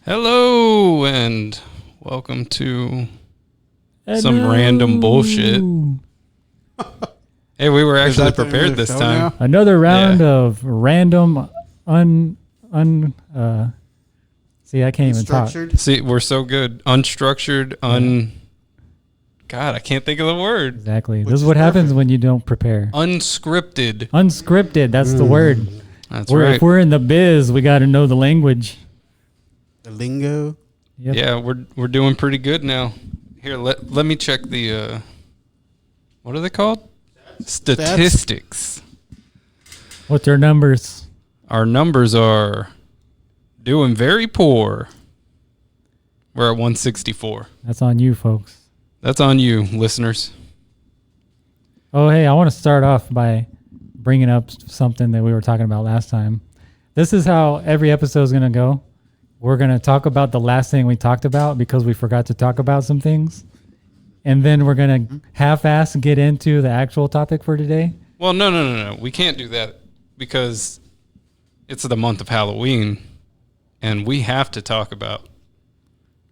Hello, and welcome to Hello. some random bullshit. Hey, we were actually prepared this time. Now? Another round of random see, I can't even talk. See, we're so good. Unstructured, God, I can't think of the word. Exactly. This is what happens when you don't prepare. Unscripted. Unscripted, that's the word. That's right. If we're in the biz, we got to know the language. The lingo. Yep. Yeah, we're doing pretty good now. Here, let me check the what are they called? Statistics. What's our numbers? Our numbers are doing very poor. We're at 164. That's on you, folks. That's on you, listeners. Oh, hey, I want to start off by bringing up something that we were talking about last time. This is how every episode is going to go. We're going to talk about the last thing we talked about because we forgot to talk about some things. And then we're going to half-ass get into the actual topic for today. Well, no. We can't do that because it's the month of Halloween and we have to talk about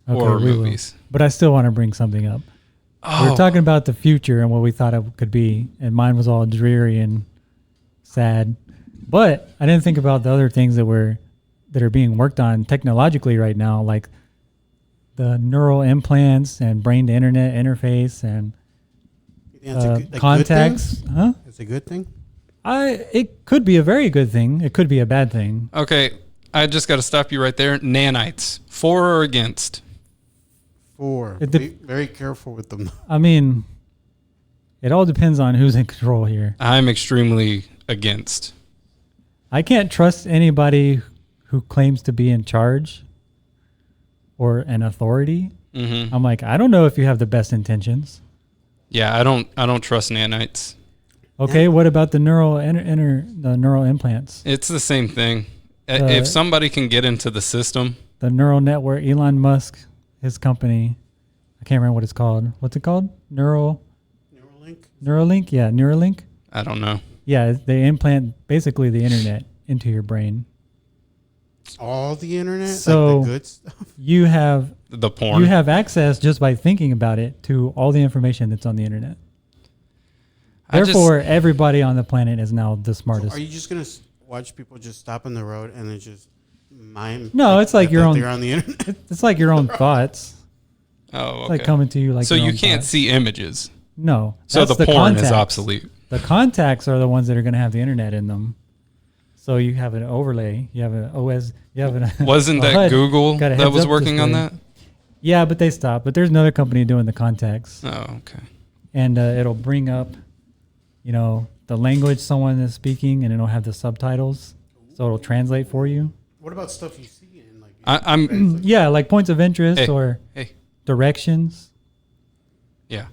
horror movies. But I still want to bring something up. We were talking about the future and what we thought it could be. And mine was all dreary and sad. But I didn't think about the other things that are being worked on technologically right now, like the neural implants and brain to internet interface and contacts. Huh? It's a good thing. It could be a very good thing. It could be a bad thing. Okay, I just got to stop you right there. Nanites, for or against? For. Be very careful with them. I mean, it all depends on who's in control here. I'm extremely against. I can't trust anybody who claims to be in charge or an authority. Mm-hmm. I'm like, I don't know if you have the best intentions. Yeah, I don't trust nanites. Okay, what about the neural implants? It's the same thing. If somebody can get into the system, the neural network, Elon Musk, his company, I can't remember what it's called. What's it called? Neuralink. Yeah, Neuralink. I don't know. Yeah, they implant basically the internet into your brain. All the internet, so like the good stuff. You have the porn. You have access just by thinking about it to all the information that's on the internet. Therefore, everybody on the planet is now the smartest. So are you just gonna watch people just stop on the road and then just mime? No, it's like your own. They're on the internet. It's like your own thoughts. Oh, okay. It's like coming to you like. So you can't see images. No. So the porn is obsolete. The contacts are the ones that are going to have the internet in them. So you have an overlay. You have an OS. You have an. Wasn't that Google that was working on that? Yeah, but they stopped. But there's another company doing the contacts. Oh, okay. And it'll bring up, the language someone is speaking, and it'll have the subtitles, so it'll translate for you. What about stuff you see in like? Like points of interest or directions. Yeah.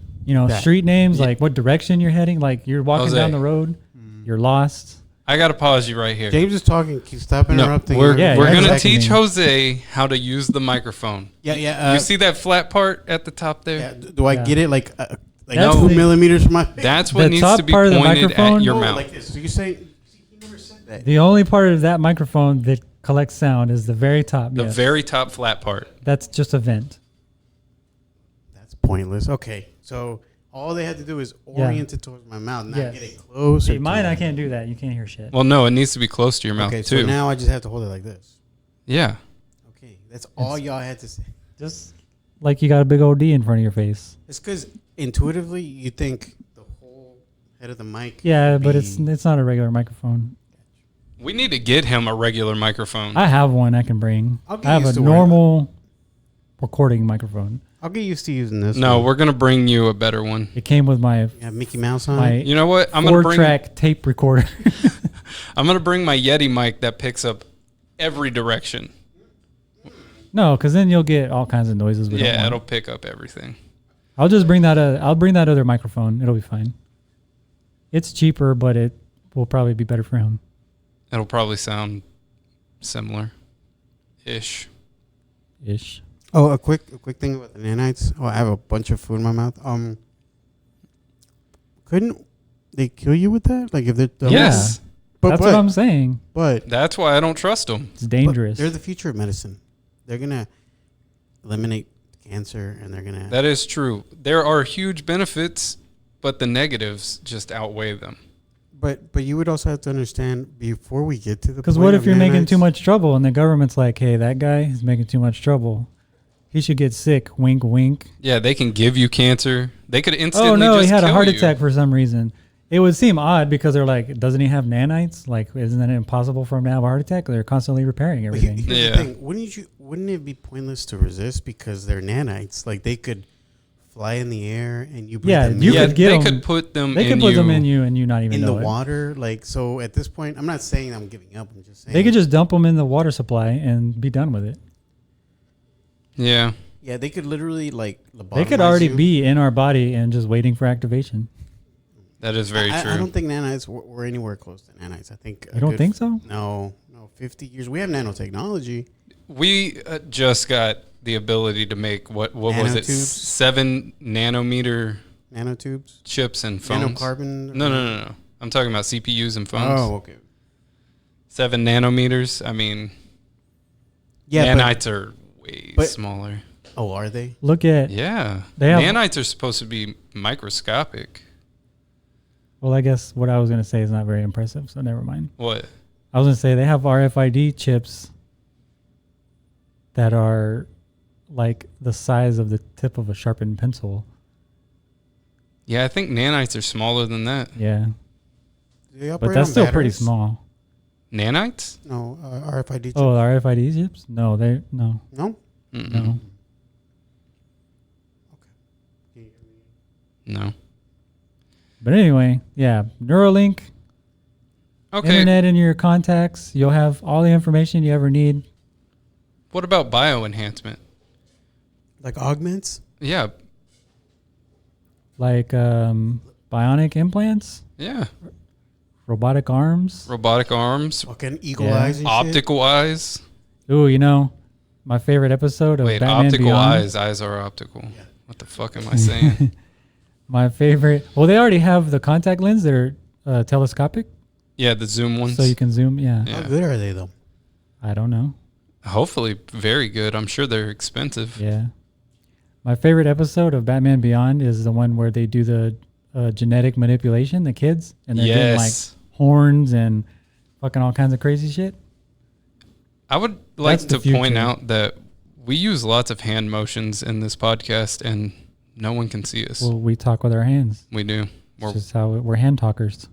Street names, like what direction you're heading. Like you're walking down the road, you're lost. I got to pause you right here. James is talking. Keep stopping interrupting. We're going to teach Jose how to use the microphone. Yeah. You see that flat part at the top there? Yeah. Do I get it like 2 millimeters from my face? That's what needs to be pointed at your mouth. Like this. So you say, he never said that. The only part of that microphone that collects sound is the very top. The very top flat part. That's just a vent. That's pointless. Okay. So all they had to do is orient it towards my mouth, not get it closer. See, mine, I can't do that. You can't hear shit. Well, no, it needs to be close to your mouth, too. So now I just have to hold it like this. Yeah. Okay. That's all y'all had to say. Just like you got a big old D in front of your face. It's because intuitively you think the whole head of the mic. Yeah, but it's not a regular microphone. We need to get him a regular microphone. I have one I can bring. I have a normal recording microphone. I'll get used to using this. No, we're gonna bring you a better one. It came with my Mickey Mouse on it. You know what? I'm gonna bring 4-track tape recorder. I'm gonna bring my Yeti mic that picks up every direction. No, because then you'll get all kinds of noises. Yeah, it'll pick up everything. I'll just bring that. I'll bring that other microphone. It'll be fine. It's cheaper, but it will probably be better for him. It'll probably sound similar, ish. Oh, a quick thing about the nanites. Oh, I have a bunch of food in my mouth. Couldn't they kill you with that? Like if they're yes, that's what I'm saying. But that's why I don't trust them. It's dangerous. They're the future of medicine. eliminate cancer, and they're gonna. That is true. There are huge benefits, but the negatives just outweigh them. But you would also have to understand before we get to the. Because what if you're making too much trouble and the government's like, hey, that guy is making too much trouble. He should get sick. Wink, wink. Yeah, they can give you cancer. They could instantly. Oh no, just he had a kill heart you. attack for some reason. It would seem odd because they're like, doesn't he have nanites? Like, isn't it impossible for him to have a heart attack? They're constantly repairing everything. Here's the thing. Wouldn't it be pointless to resist because they're nanites? Like they could fly in the air and you breathe them you in. could get they them. Could put them. They could put them in you and you not even in know the it. water. Like so, at this point, I'm not saying I'm giving up. I'm just saying They could just dump them in the water supply and be done with it. Yeah. Yeah, they could literally like. They could already be in our body and just waiting for activation. That is very true. I don't think nanites were anywhere close to nanites. I think. You don't think so? No. 50 years. We have nanotechnology. We just got the ability to make what was it? 7 nanometer nanotubes, chips and phones. Nanocarbon. No. I'm talking about CPUs and phones. Oh, okay. 7 nanometers. I mean, yeah, nanites are way smaller. Oh, are they? Look at nanites are supposed to be microscopic. Well, I guess what I was going to say is not very impressive, so never mind. What? I was going to say they have RFID chips that are like the size of the tip of a sharpened pencil. Yeah, I think nanites are smaller than that. Yeah. But that's still pretty small. Nanites? No, RFID chips. Oh, RFID chips? No, no. No? Mm-mm. No. Okay. No. But anyway, yeah, Neuralink. Okay. Internet in your contacts. You'll have all the information you ever need. What about bioenhancement? Like augments? Yeah. Like bionic implants? Yeah. Robotic arms? Robotic arms. Fucking eagle eyes and optical eyes. Ooh, you know, my favorite episode of Batman optical Beyond. eyes. Eyes are optical. Yeah. What the fuck am I saying? My favorite. Well, they already have the contact lens. They're telescopic. Yeah, the zoom ones. So you can zoom. Yeah. How good are they, though? I don't know. Hopefully very good. I'm sure they're expensive. Yeah. My favorite episode of Batman Beyond is the one where they do the genetic manipulation, the kids, and they're doing like horns and fucking all kinds of crazy shit. I would like to point out that we use lots of hand motions in this podcast and no one can see us. Well, we talk with our hands. We do. It's just how we're hand talkers.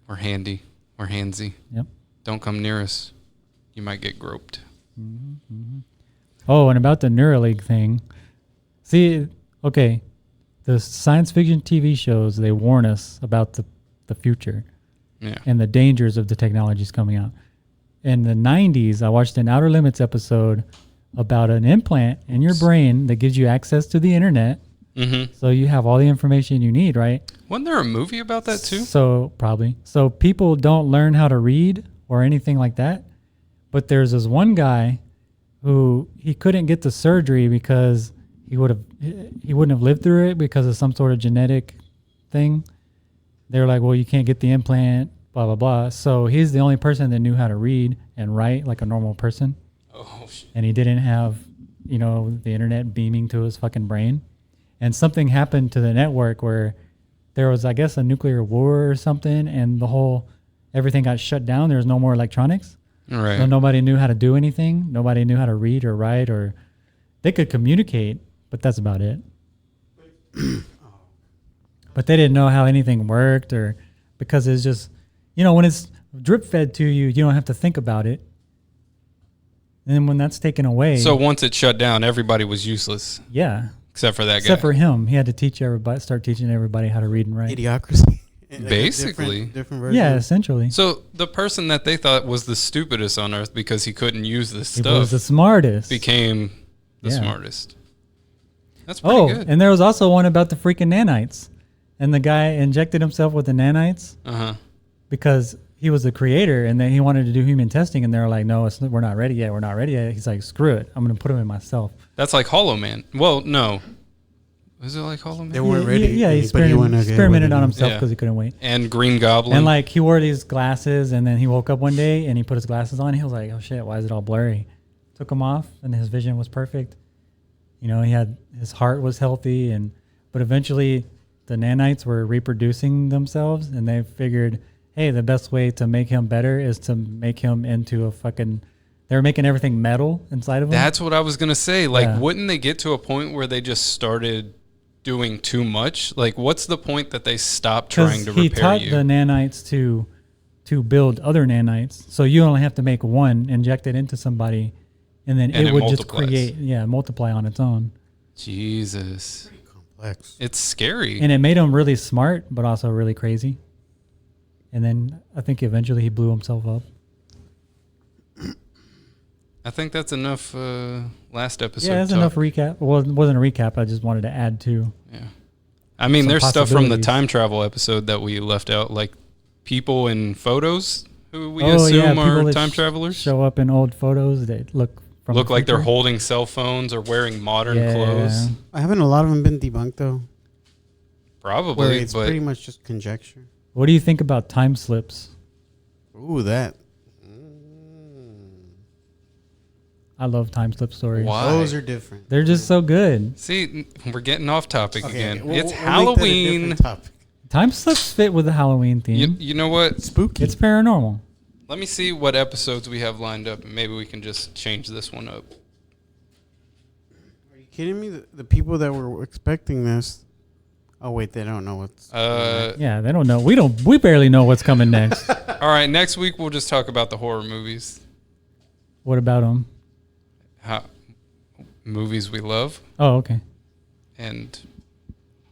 We're handy. We're handsy. Yep. Don't come near us. You might get groped. Mm-hmm, mm-hmm. Oh, and about the Neuralink thing. See, okay, the science fiction TV shows, they warn us about the future and the dangers of the technologies coming out. In the 90s, I watched an Outer Limits episode about an implant in your brain that gives you access to the internet. Mm-hmm. So you have all the information you need, right? Wasn't there a movie about that too? So probably. So people don't learn how to read or anything like that. But there's this one guy who he couldn't get the surgery because he wouldn't have lived through it because of some sort of genetic thing. They're like, well, you can't get the implant, blah, blah, blah. So he's the only person that knew how to read and write like a normal person. Oh, shit. And he didn't have, the internet beaming to his fucking brain. And something happened to the network where there was, I guess, a nuclear war or something, and everything got shut down. There was no more electronics. Right. So nobody knew how to do anything. Nobody knew how to read or write, or they could communicate, but that's about it. But they didn't know how anything worked, or because it's just, when it's drip fed to you, you don't have to think about it. And then when that's taken away. So once it shut down, everybody was useless. Yeah. Except for that guy. Except for him. He had to start teaching everybody how to read and write. Idiocracy. Basically. Different version. Yeah, essentially. So the person that they thought was the stupidest on earth because he couldn't use this stuff. He was the smartest. Became the smartest. That's pretty good. And there was also one about the freaking nanites. And the guy injected himself with the nanites because he was the creator and then he wanted to do human testing. And they were like, no, we're not ready yet. We're not ready yet. He's like, screw it. I'm going to put him in myself. That's like Hollow Man. Well, no. Is it like Hollow Man? They weren't ready. Yeah, he experimented on himself because he couldn't wait. And Green Goblin. And like he wore these glasses and then he woke up one day and he put his glasses on. And he was like, oh shit, why is it all blurry? took them off, and his vision was perfect. You know, his heart was healthy, but eventually the nanites were reproducing themselves, and they figured, hey, the best way to make him better is to make him into a fucking. They were making everything metal inside of him. That's what I was gonna say. Like, wouldn't they get to a point where they just started doing too much? Like, what's the point that they stopped trying to repair you? He taught the nanites to build other nanites, so you only have to make one, inject it into somebody, and then it would multiplies. Just multiply on its own. Jesus, pretty complex. It's scary, and it made him really smart, but also really crazy. And then I think eventually he blew himself up. I think that's enough. Last episode. Yeah, that's enough recap. Well, it wasn't a recap. I just wanted to add to. Yeah, I mean, there's stuff from the time travel episode that we left out, like people in photos who we assume are time travelers. Show up in old photos that look like they're holding cell phones or wearing modern clothes. Haven't a lot of them been debunked though? Probably, where it's pretty much just conjecture. What do you think about time slips? Ooh, that. I love time slip stories. Why? Those are different. They're just so good. See, we're getting off topic again. It's we'll Halloween. Time slips fit with the Halloween theme. You know what? Spooky. It's paranormal. Let me see what episodes we have lined up, and maybe we can just change this one up. Are you kidding me? The people that were expecting this. Oh wait, they don't know what's. Yeah, they don't know. We barely know what's coming next. All right, next week we'll just talk about the horror movies. What about them? Movies we love. Oh, okay. And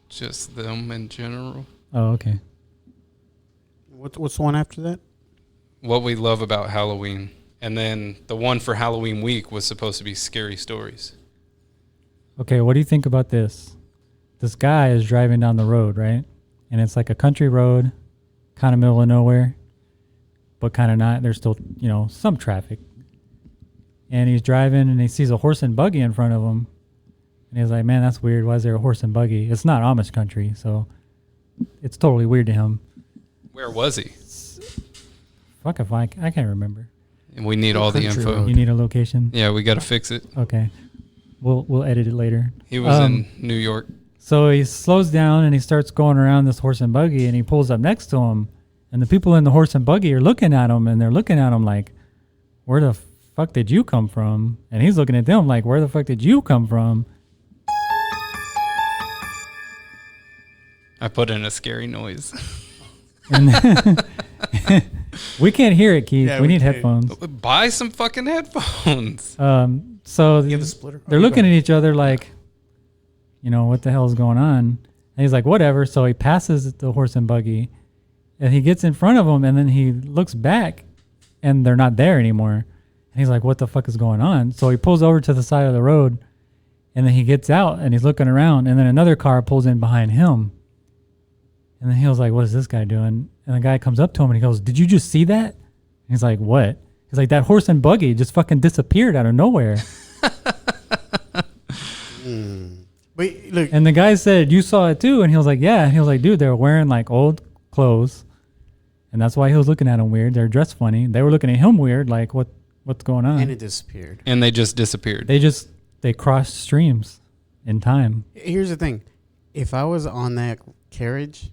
just them in general. Oh, okay. What's the one after that? What we love about Halloween. And then the one for Halloween week was supposed to be scary stories. Okay, what do you think about this? This guy is driving down the road, right? And it's like a country road, kind of middle of nowhere, but kind of not. There's still, some traffic. And he's driving and he sees a horse and buggy in front of him. And he's like, man, that's weird. Why is there a horse and buggy? It's not Amish country, so it's totally weird to him. Where was he? Fuck if I can't remember. And we need all the info. Road. You need a location? Yeah, we got to fix it. Okay. We'll edit it later. He was in New York. So he slows down and he starts going around this horse and buggy and he pulls up next to him. And the people in the horse and buggy are looking at him and they're looking at him like, where the fuck did you come from? And he's looking at them like, where the fuck did you come from? I put in a scary noise. We can't hear it, Keith. Yeah, we need headphones. Buy some fucking headphones. So the splitter? they're looking at each other like, what the hell is going on? And he's like, whatever. So he passes the horse and buggy and he gets in front of them and then he looks back and they're not there anymore. And he's like, what the fuck is going on? So he pulls over to the side of the road and then he gets out and he's looking around and then another car pulls in behind him. And then he was like, what is this guy doing? And the guy comes up to him and he goes, did you just see that? And he's like, what? He's like, that horse and buggy just fucking disappeared out of nowhere. Wait, look. And the guy said, you saw it too? And he was like, yeah. And he was like, dude, they were wearing like old clothes. And that's why he was looking at them weird. They're dressed funny. They were looking at him weird, like, what's going on? And it disappeared. And they just disappeared. They crossed streams in time. Here's the thing. If I was on that carriage,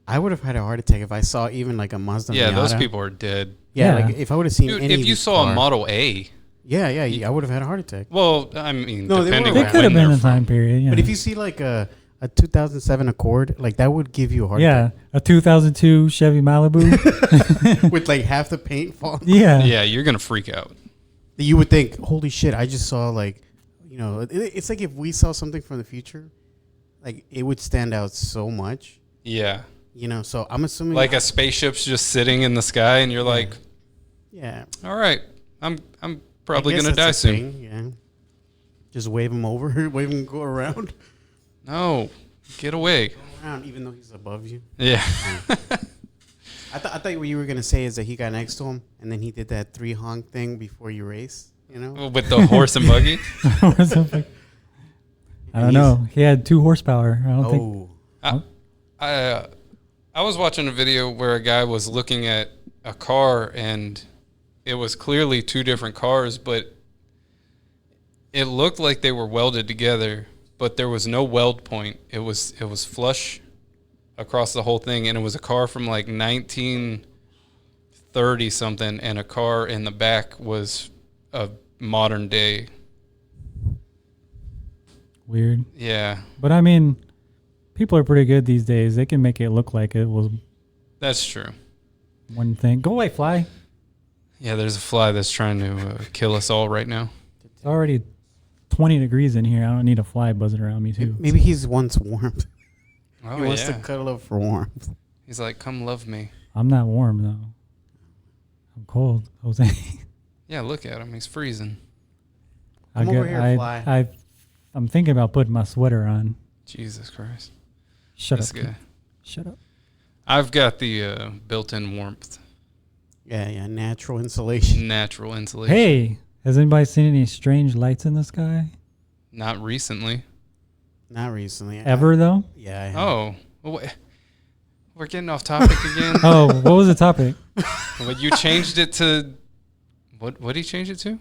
I would have had a heart attack if I saw even like a Mazda Yeah, Miata. those people are dead. Yeah, like if I would have seen Dude, any if you saw a Model A. Yeah, I would have had a heart attack. Well, I mean, No, depending they on They could when have been they're a time from. period, yeah. But if you see like a 2007 Accord, like that would give you a heart attack. a 2002 Chevy Malibu. With like half the paint falling. Yeah. Yeah, you're going to freak out. You would think, holy shit, I just saw like, it's like if we saw something from the future, like it would stand out so much. Yeah. So I'm assuming Like a spaceship's just sitting in the sky and you're like, yeah, all right, I'm probably I guess going to die that's the soon. thing, yeah. Just wave him over, wave him go around. No, get away. Go around, even though he's above you. Yeah. I thought what you were gonna say is that he got next to him and then he did that 3 honk thing before you race. With the horse and buggy. I don't know. He had 2 horsepower. I don't think. I was watching a video where a guy was looking at a car and it was clearly 2 different cars, but It looked like they were welded together, but there was no weld point. It was flush across the whole thing, and it was a car from like 1930 something, and a car in the back was a modern day. Weird. Yeah, But I mean, people are pretty good these days. They can make it look like it was that's true. one thing. Go away, fly. Yeah, there's a fly that's trying to kill us all right now. It's already 20 degrees in here. I don't need a fly buzzing around me too. Maybe he's wants warmth. Oh, He wants to yeah. cuddle up for warmth. He's like, come love me. I'm not warm though. I'm cold, Jose. Yeah, look at him. He's freezing. Come over here, fly. I'm thinking about putting my sweater on. Jesus Christ. Shut This up. guy. Kid. Shut up. I've got the built-in warmth. Yeah, natural insulation. Natural insulation. Hey, has anybody seen any strange lights in the sky? Not recently. Not recently. Ever though? Yeah. I have. Oh. Well, we're getting off topic again. Oh, what was the topic? But you changed it to... What did he change it to?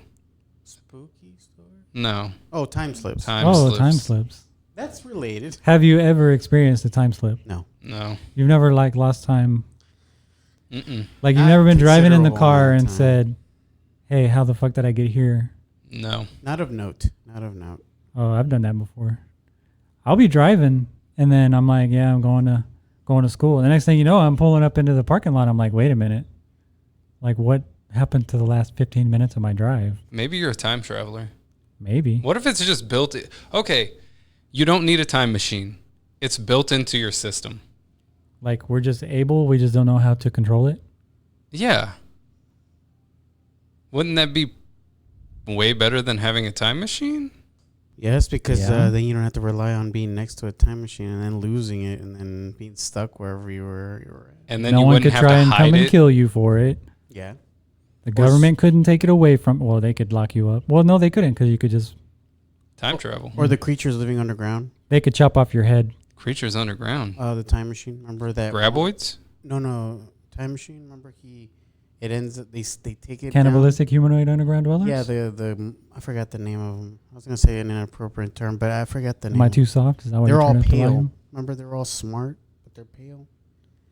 Spooky story? No. Oh, time slips. Time slips. Time slips. That's related. Have you ever experienced a time slip? No. No. You've never like lost time. Mm-mm. Like you've Not never been driving in the considerable car amount and of time. said, "Hey, how the fuck did I get here?" No. Not of note. Not of note. Oh, I've done that before. I'll be driving and then I'm like, "Yeah, I'm going to school." And the next thing you know, I'm pulling up into the parking lot. I'm like, "Wait a minute. Like what happened to the last 15 minutes of my drive?" Maybe you're a time traveler. Maybe. What if it's just built... Okay. You don't need a time machine. It's built into your system. Like we're just able, we just don't know how to control it. Yeah. Wouldn't that be way better than having a time machine? Yes, because Yeah. then you don't have to rely on being next to a time machine and then losing it and then being stuck wherever you were at. And then No you one wouldn't could have try to and hide come and it. kill you for it. Yeah. The government couldn't take it away from. Well, they could lock you up. Well, no, they couldn't because you could just. Time travel. Or the creatures living underground. They could chop off your head. Creatures underground. The time machine. Remember that? Graboids? No. Time machine. Remember it ends. They take it. Cannibalistic humanoid underground dwellers. Down. Yeah. The I forgot the name of them. I was gonna say an inappropriate term, but I forgot the name. Am I too soft? Is that why They're you all turned up the pale. volume? Remember, they're all smart, but they're pale.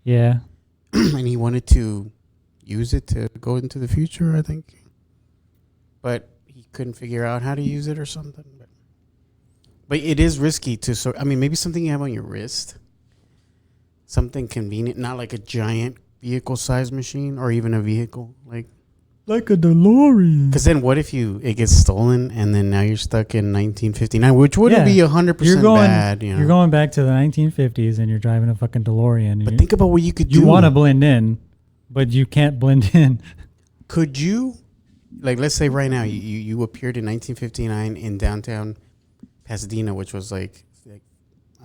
Yeah. And he wanted to use it to go into the future, I think. But he couldn't figure out how to use it or something. But it is risky to maybe something you have on your wrist. Something convenient, not like a giant vehicle-sized machine or even a vehicle. Like a DeLorean. Because then what if it gets stolen and then now you're stuck in 1959, which wouldn't be 100% bad. You know? You're going back to the 1950s and you're driving a fucking DeLorean. But think about what you could do. You want to blend in, but you can't blend in. Could you, like, let's say right now you appeared in 1959 in downtown Pasadena, which was like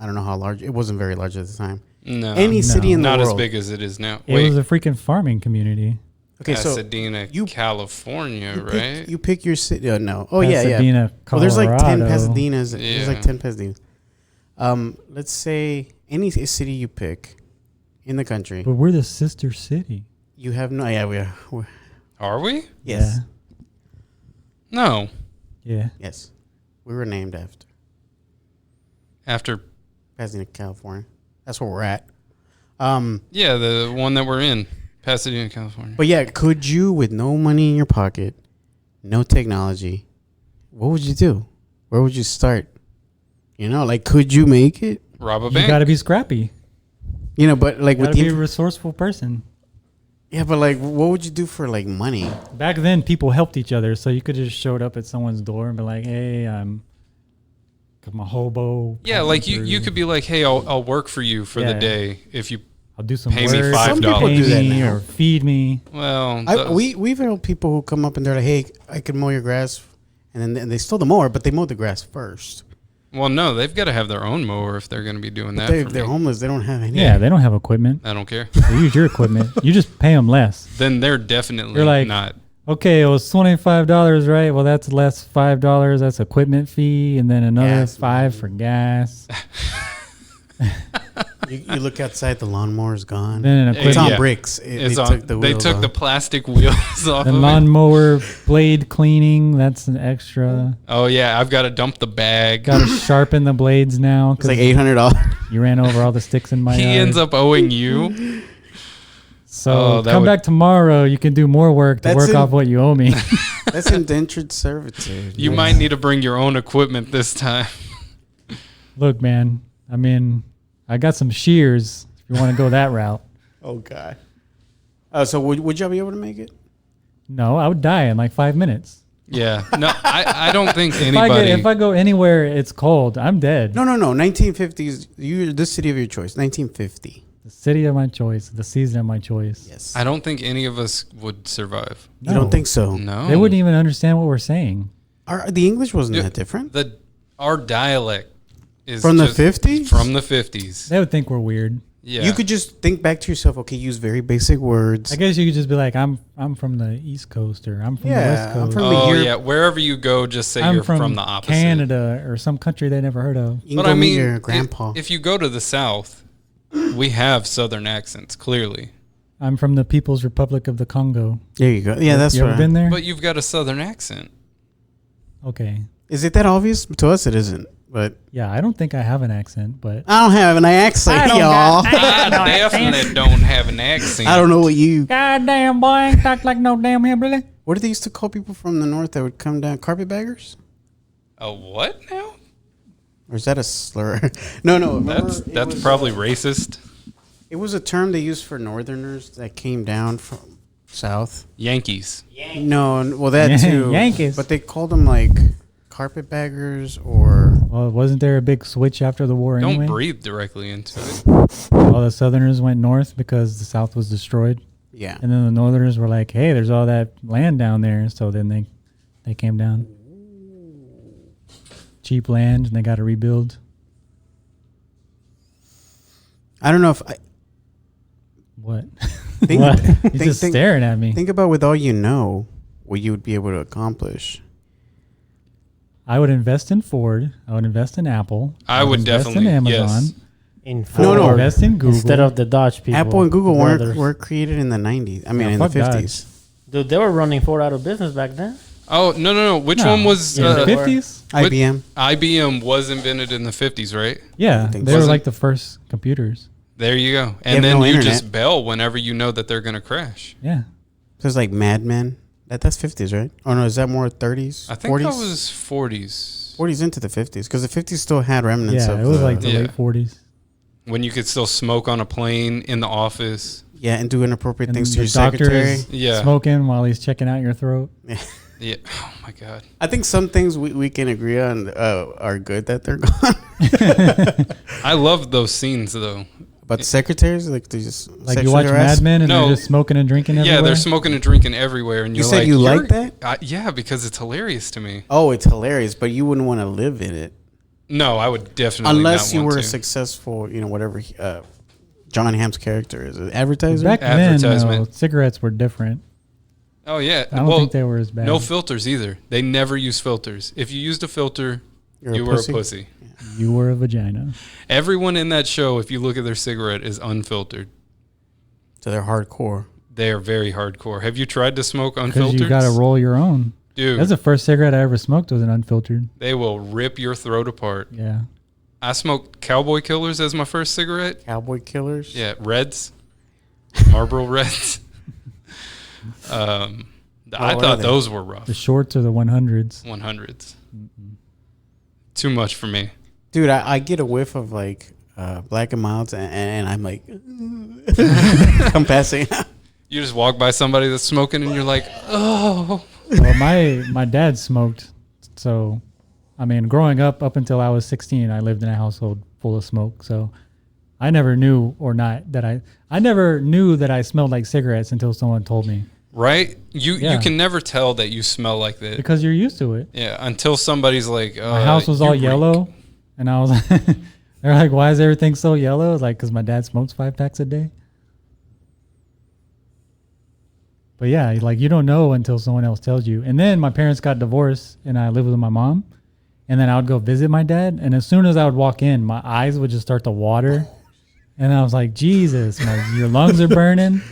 I don't know how large. It wasn't very large at the time. No. Any city in the not world. as big as it is now. It was a freaking farming community. Okay, Pasadena, California, right? You pick your city. No. Oh, yeah. Pasadena, Colorado. Well, there's like 10 Pasadenas. Yeah. There's like 10 Pasadenas. Let's say any city you pick in the country. But we're the sister city. You have no. Yeah, we are. Are we? Yes. No. Yeah. Yes. We were named After. Pasadena, California. That's where we're at. Yeah, the one that we're in. Pasadena, California. But yeah, could you, with no money in your pocket, no technology, what would you do? Where would you start? You know, like, could you make it? Rob a bank. You got to be scrappy. You know, but like You got to be a resourceful person. Yeah, but like, what would you do for like money? Back then, people helped each other, so you could just showed up at someone's door and be like, "Hey, I'm a hobo." Yeah, like you could be like, "Hey, I'll work for you for the day if you I'll do some pay me work, $5." Some people do that now. or feed me. Well, We've had people who come up and they're like, "Hey, I can mow your grass," and then they still the mower, but they mowed the grass first. well, no, they've got to have their own mower if they're going to be doing that. They're for me. homeless. They don't have any. Yeah, they don't have equipment. I don't care. They use your equipment. You just pay them less. Then they're definitely You're like, not. Okay, it was $25, right? Well, that's less $5. That's equipment fee, and then another Gas, $5 man. for gas. You look outside, the lawnmower's gone. Then an It's equipment, on bricks. They took the plastic wheels off the of it. lawnmower blade cleaning. That's an extra. Oh yeah, I've got to dump the bag. Got to sharpen the blades now. It's like $800. You ran over all the sticks in my He yard. ends up owing you. So come back tomorrow. You can do more work to work off what you owe me. That's indentured servitude. You might need to bring your own equipment this time. Look, man. I mean, I got some shears if you want to go that route. Oh God. So would y'all be able to make it? No, I would die in like 5 minutes. Yeah. No, I don't think anybody. If I go anywhere, it's cold. I'm dead. No. 1950s. The city of your choice. 1950. The city of my choice. The season of my choice. Yes. I don't think any of us would survive. You don't think so? No. They wouldn't even understand what we're saying. The English wasn't that different. Our dialect is From the 50s? From the 50s. They would think we're weird. Yeah. You could just think back to yourself. Okay, use very basic words. I guess you could just be like, I'm from the East Coast, or I'm from the West I'm Coast. from Oh Europe. yeah, wherever you go, just say I'm you're from the opposite. Canada or some country they never heard of. You can But go I meet mean, your grandpa. if you go to the South, we have Southern accents, clearly. I'm from the People's Republic of the Congo. There you go. Yeah, that's You ever right. been there? But you've got a Southern accent. Okay. Is it that obvious? To us, it isn't. But Yeah, I don't think I have an accent, but I don't have an accent, y'all. I definitely don't have an accent. I don't know what you. goddamn boy, ain't talk like no damn hillbilly. What did they used to call people from the north that would come down? Carpetbaggers? A what now? Or is that a slur? No. remember That's it was, probably racist. It was a term they used for northerners that came down from south. Yankees. No, well that too. Yankees. But they called them like carpetbaggers or. Well, wasn't there a big switch after the war anyway? Don't breathe directly into it. All the Southerners went north because the South was destroyed. Yeah. And then the Northerners were like, hey, there's all that land down there. So then they came down. Cheap land, and they got to rebuild. I don't know if I. What? Think, What? think- He's just think- staring at me. Think about with all you know, what you would be able to accomplish. I would invest in Ford. I would invest in Apple. I would invest definitely, in Amazon. yes. In No, Ford no. Invest in Google. instead of the Dodge people. Apple and Google brothers. were created in the 90s. I mean, Yeah, in the fuck Dodge. 50s. Dude, they were running Ford out of business back then. Oh, no. Which No. one was... in the Yeah. 50s? What- IBM. IBM was invented in the 50s, right? Yeah, I think they so. were like the first computers. There you go. have And then no you internet. just bell whenever you know that they're going to crash. Yeah. So it's like Mad Men. That's 50s, right? Oh, no, is that more 30s? I think 40s? that was 40s. 40s into the 50s because the 50s still had remnants Yeah, of it was like the Yeah. late 40s. When you could still smoke on a plane in the office. yeah, and do inappropriate And things to the your doctor secretary. is Yeah. smoking while he's checking out your throat. Yeah. Oh, my God. I think some things we can agree on are good that they're gone. I love those scenes, though. But the secretaries, like they just Like you sexually watch harass? Mad Men and No. they're just smoking and drinking everywhere. Yeah, they're smoking and drinking everywhere. And You you're said like, you like "You're-" that? Yeah, because it's hilarious to me. Oh, it's hilarious, but you wouldn't want to live in it No, I would definitely unless not you want were a to. successful, whatever John Hamm's character is. An advertiser? Back then, Advertisement. cigarettes were different. Oh, yeah. I don't well, think they were as bad. no filters either. They never use filters. If you used a filter, You're you a were pussy? a pussy. You were a vagina. Everyone in that show, if you look at their cigarette, is unfiltered. So they're hardcore. They are very hardcore. Have you tried to smoke Because unfiltered? you got to roll your own. Dude, That's the first cigarette I ever smoked was an unfiltered. they will rip your throat apart. Yeah. I smoked Cowboy Killers as my first cigarette. Cowboy killers? Yeah, Reds. Marlboro Reds. I what are thought they? those were rough. The shorts are the 100s. 100s. Too much for me. Dude, I get a whiff of like black and milds and I'm like, I'm passing out. You just walk by somebody that's smoking and you're like, oh. Well, my dad smoked. So, I mean, growing up until I was 16, I lived in a household full of smoke. So I never knew I never knew that I smelled like cigarettes until someone told me. Right? You Yeah. can never tell that you smell like that. Because you're used to it. Yeah, until somebody's like, My house was you all reek. yellow. And I was they're like, why is everything so yellow? It's like, because my dad smokes 5 packs a day. But yeah, like you don't know until someone else tells you. And then my parents got divorced and I lived with my mom. And then I would go visit my dad. And as soon as I would walk in, my eyes would just start to water. And I was like, Jesus, your lungs are burning.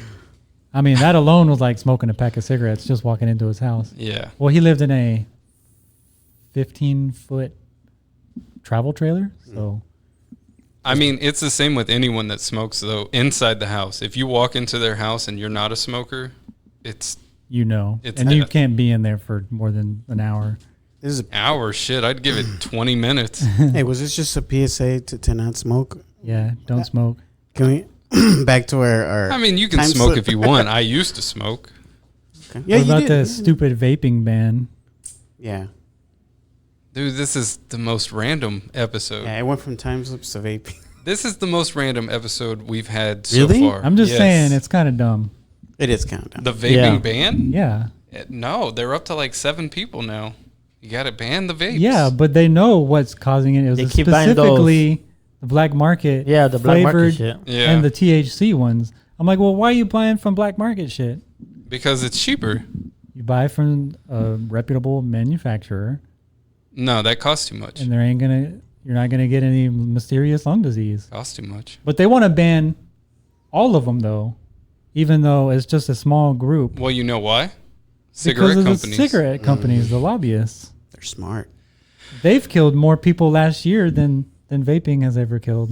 I mean, that alone was like smoking a pack of cigarettes just walking into his house. Yeah. Well, he lived in a 15-foot travel trailer. So, I mean, it's the same with anyone that smokes, though, inside the house. If you walk into their house and you're not a smoker, it's and you can't be in there for more than an hour. This is a, hour. Shit, I'd give it 20 minutes. hey, was this just a PSA to not smoke? Yeah, don't smoke. Can we back to our I mean, you can time smoke slip? if you want. I used to smoke. Okay. Yeah, What you about did. the stupid vaping ban? Yeah. Dude, this is the most random episode. Yeah, it went from time slips to vaping. This is the most random episode we've had Really? so far. I'm just Yes. saying it's kind of dumb. It is countdown. The vaping Yeah. ban? Yeah. No, they're up to like 7 people now. You got to ban the vapes. Yeah, but they know what's causing it. It was They keep buying specifically the black market. Yeah, the black market flavored shit. Yeah. and the THC ones. I'm like, well, why are you buying from black market shit? Because it's cheaper. You buy from a reputable manufacturer, No, that costs too much. and you're not gonna get any mysterious lung disease. Costs too much. But they want to ban all of them though, even though it's just a small group. Well, you know why? Because Cigarette of companies. the cigarette companies, the lobbyists. They're smart. They've killed more people last year than vaping has ever killed.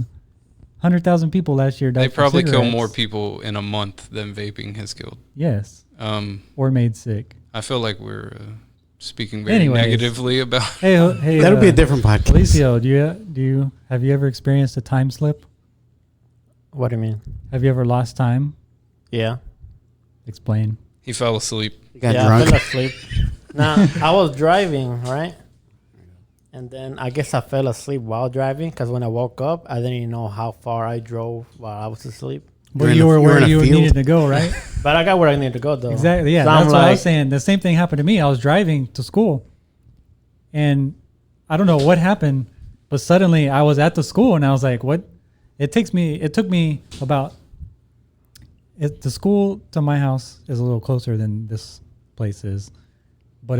100,000 people last year died. They probably from kill cigarettes. more people in a month than vaping has killed. Yes, or made sick. I feel like we're speaking very Anyways. negatively about. Hey, hey, That'll be a different podcast. Alicio, have you ever experienced a time slip? What do you mean? Have you ever lost time? Yeah. Explain. He fell asleep. You got yeah, drunk. I fell asleep. Now, I was driving, right? And then I guess I fell asleep while driving because when I woke up, I didn't even know how far I drove while I was asleep. But in you a- were you were where in a you field? needed to go, right? But I got where I needed to go, though. Exactly. Yeah, So I'm that's what I like- was saying. The same thing happened to me. I was driving to school, and I don't know what happened, but suddenly I was at the school, and I was like, "What?" It took me about. The school to my house is a little closer than this place is, but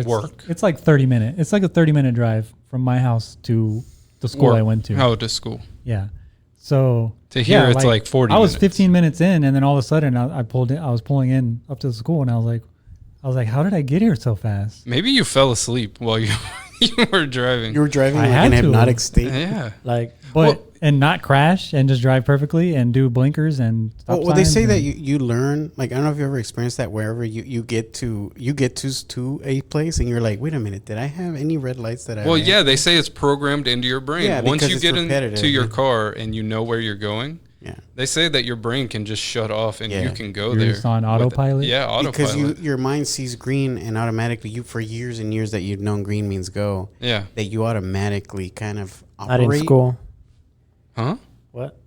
it's like 30 minutes. It's like a 30-minute drive from my house to the school Or I went to. how to school. Yeah. So To here, yeah, it's like 40 I was minutes. 15 minutes in, and then all of a sudden I was pulling in up to the school, and I was like, how did I get here so fast? Maybe you fell asleep while you you were driving. You were driving I like had in a to. hypnotic state. Yeah. Like, But and not crash and just drive perfectly and do blinkers and stop Well, they signs say and- that you learn. Like I don't know if you ever experienced that. Wherever you get to a place and you're like, wait a minute, did I have any red lights that I? Well, ran? yeah, they say it's programmed into your brain. Yeah, Once because you it's get repetitive. into your car and you know where you're going, Yeah. they say that your brain can just shut off and Yeah. you can go You're there. just on with- autopilot? Yeah, autopilot. Because your mind sees green and automatically you for years and years that you've known green means go. Yeah. That you automatically kind of not operate. in school. Huh? What?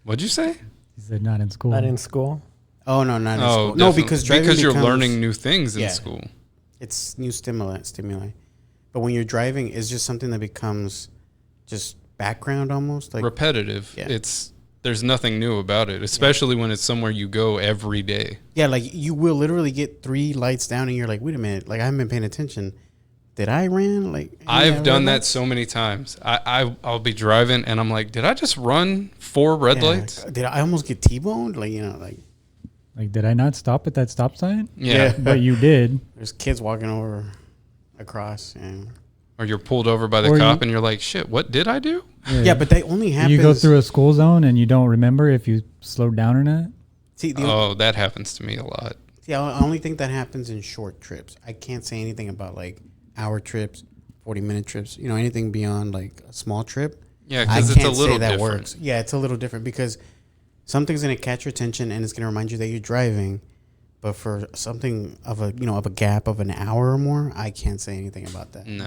What'd you say? He said not in school. Not in school. Oh no, not in Oh, school. No, definitely. because driving because you're becomes- learning new things in Yeah. school. It's new stimuli. But when you're driving, it's just something that becomes just background almost. Like Repetitive. Yeah. There's nothing new about it, especially when it's somewhere you go every day. yeah, like you will literally get 3 lights down and you're like, wait a minute, like I haven't been paying attention. Did I ran? Like I've done red that lights? so many times. I'll be driving and I'm like, did I just run 4 red Yeah, lights? Did I almost get T-boned? Like Like, did I not stop at that stop sign? Yeah. But you did. there's kids walking over across and Or you're pulled over by the Or you- cop and you're like, shit, what did I do? yeah, but that only happens. You go through a school zone and you don't remember if you slowed down or not. See, Oh, that happens to me a lot. I only think that happens in short trips. I can't say anything about like hour trips, 40-minute trips. You know, anything beyond like a small trip. Yeah, I because it's a can't little say that different. works. Yeah, it's a little different because something's gonna catch your attention and it's gonna remind you that you're driving. But for something of a gap of an hour or more, I can't say anything about that. No.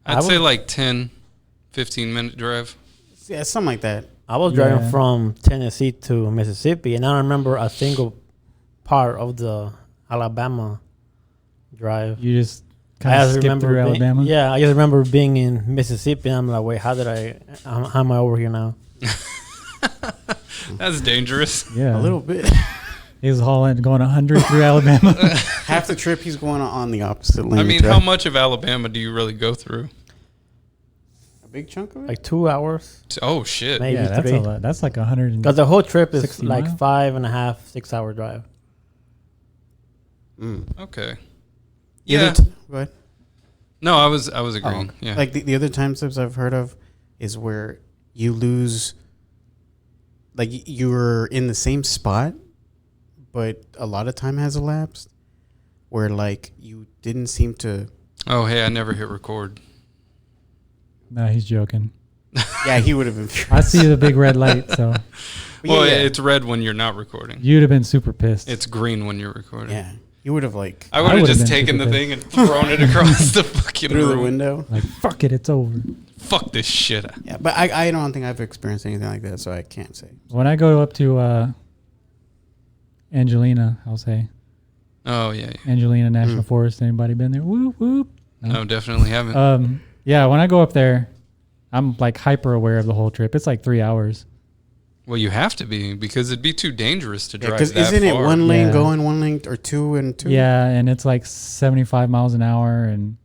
I I'd say would- like 10, 15-minute drive. Yeah, something like that. I was driving Yeah. from Tennessee to Mississippi, and I don't remember a single part of the Alabama drive. You just I kind of just skipped remember through being- Alabama. Yeah, I just remember being in Mississippi, and I'm like, wait, how am I over here now? That's dangerous. Yeah. A little bit. He was hauling, going 100 through Alabama. Half the trip he's going on the opposite lane. I of mean, how traffic. much of Alabama do you really go through? big chunk of it. Like 2 hours, Oh shit! maybe Yeah, that's 3. a lot. That's like 100. Because the whole trip is 60 like miles? 5.5, 6 hour drive. Okay. The other Yeah. go ahead. No, I was agreeing. Oh, Yeah. Like the other time slips I've heard of is where you lose, like you're in the same spot, but a lot of time has elapsed where like you didn't seem to. Oh hey, I never hit record. No, he's joking. Yeah, he would have been. I see the big red light, so Well, yeah. it's red when you're not recording. you'd have been super pissed. It's green when you're recording. Yeah, you would have like I would have would've just been taken super the thing and thrown it across the fucking through the room. window. like, fuck it, it's over. Fuck this shit. Yeah, but I don't think I've experienced anything like that, so I can't say. When I go up to Angelina, I'll say Oh yeah. Angelina National Forest. Anybody been there? Whoop whoop. No, definitely haven't. Yeah, when I go up there, I'm like hyper aware of the whole trip. It's like 3 hours. Well, you have to be because it'd be too dangerous to drive Because that isn't it far. one lane Yeah. going, one lane or two and two? Yeah, and it's like 75 miles an hour, and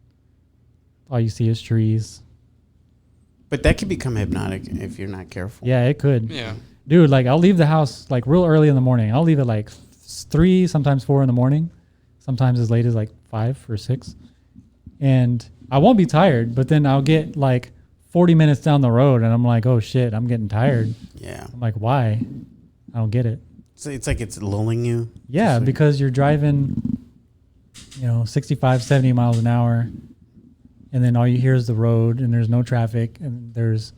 all you see is trees. But that could become hypnotic if you're not careful. Yeah, it could. Yeah. Dude, like I'll leave the house like real early in the morning. I'll leave at like 3, sometimes 4 in the morning, sometimes as late as like 5 or 6. And I won't be tired, but then I'll get like 40 minutes down the road and I'm like, oh shit, I'm getting tired. Yeah. I'm like, why? I don't get it. So it's like it's lulling you. Yeah, Just like- because you're driving, 65, 70 miles an hour, and then all you hear is the road, and there's no traffic, and there's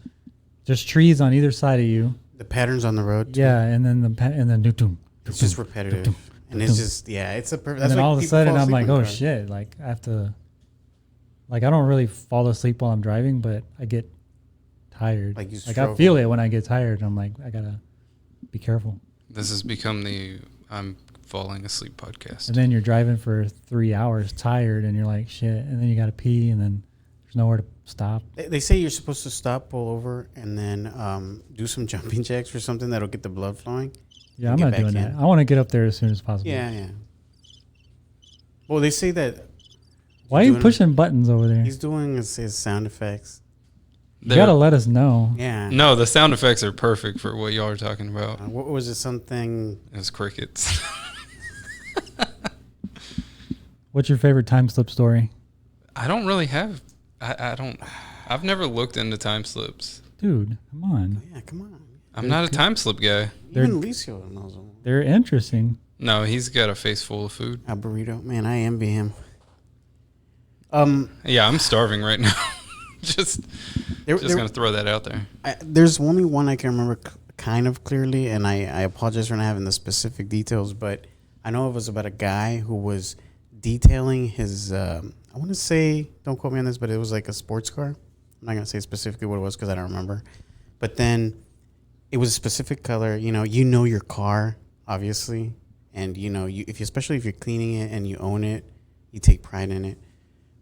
just trees on either side of you. the patterns on the road. Too. Yeah, and then doo-doo, It's just repetitive. And it's just, it's a perfect. and then all of a sudden I'm like, oh shit, like I have to, like I don't really fall asleep while I'm driving, but I get tired. Like you I struggle. feel it when I get tired. And I'm like, I gotta be careful. This has become the I'm falling asleep podcast. And then you're driving for 3 hours tired, and you're like, shit. And then you gotta pee, and then there's nowhere to stop. They say you're supposed to stop, pull over, and then do some jumping jacks or something that'll get the blood flowing. Yeah, I'm Get not back doing that. in. I want to get up there as soon as possible. Yeah. Well, they say that Why are you doing- pushing buttons over there? he's doing his sound effects. You gotta let us know. Yeah. No, the sound effects are perfect for what y'all are talking about. What was it? Something. It's crickets. What's your favorite time slip story? I don't really have. I don't. I've never looked into time slips. Dude, come on. Yeah, come on. I'm not a time slip guy. They're- Even Licio knows them. They're interesting. No, he's got a face full of food. A burrito. Man, I envy him. Yeah, I'm starving right now. just There, gonna throw that out there. there's only one I can remember kind of clearly, and I apologize for not having the specific details, but I know it was about a guy who was detailing his, I want to say, don't quote me on this, but it was like a sports car. I'm not going to say specifically what it was because I don't remember. But then it was a specific color. You know your car, obviously. And, especially if you're cleaning it and you own it, you take pride in it.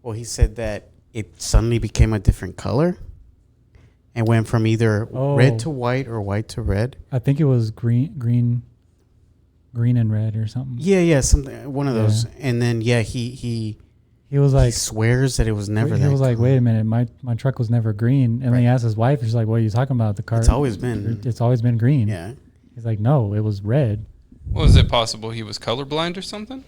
Well, he said that it suddenly became a different color and went from either red to white or white to red. I think it was green and red or something. Yeah, something, one of those. And then, he was like, swears that it was never that. he was like, color. wait a minute, my truck was never green. And then he asked his wife, she's like, what are you talking about? The car? It's always been. It's always been green. Yeah. He's like, no, it was red. Was it possible he was colorblind or something?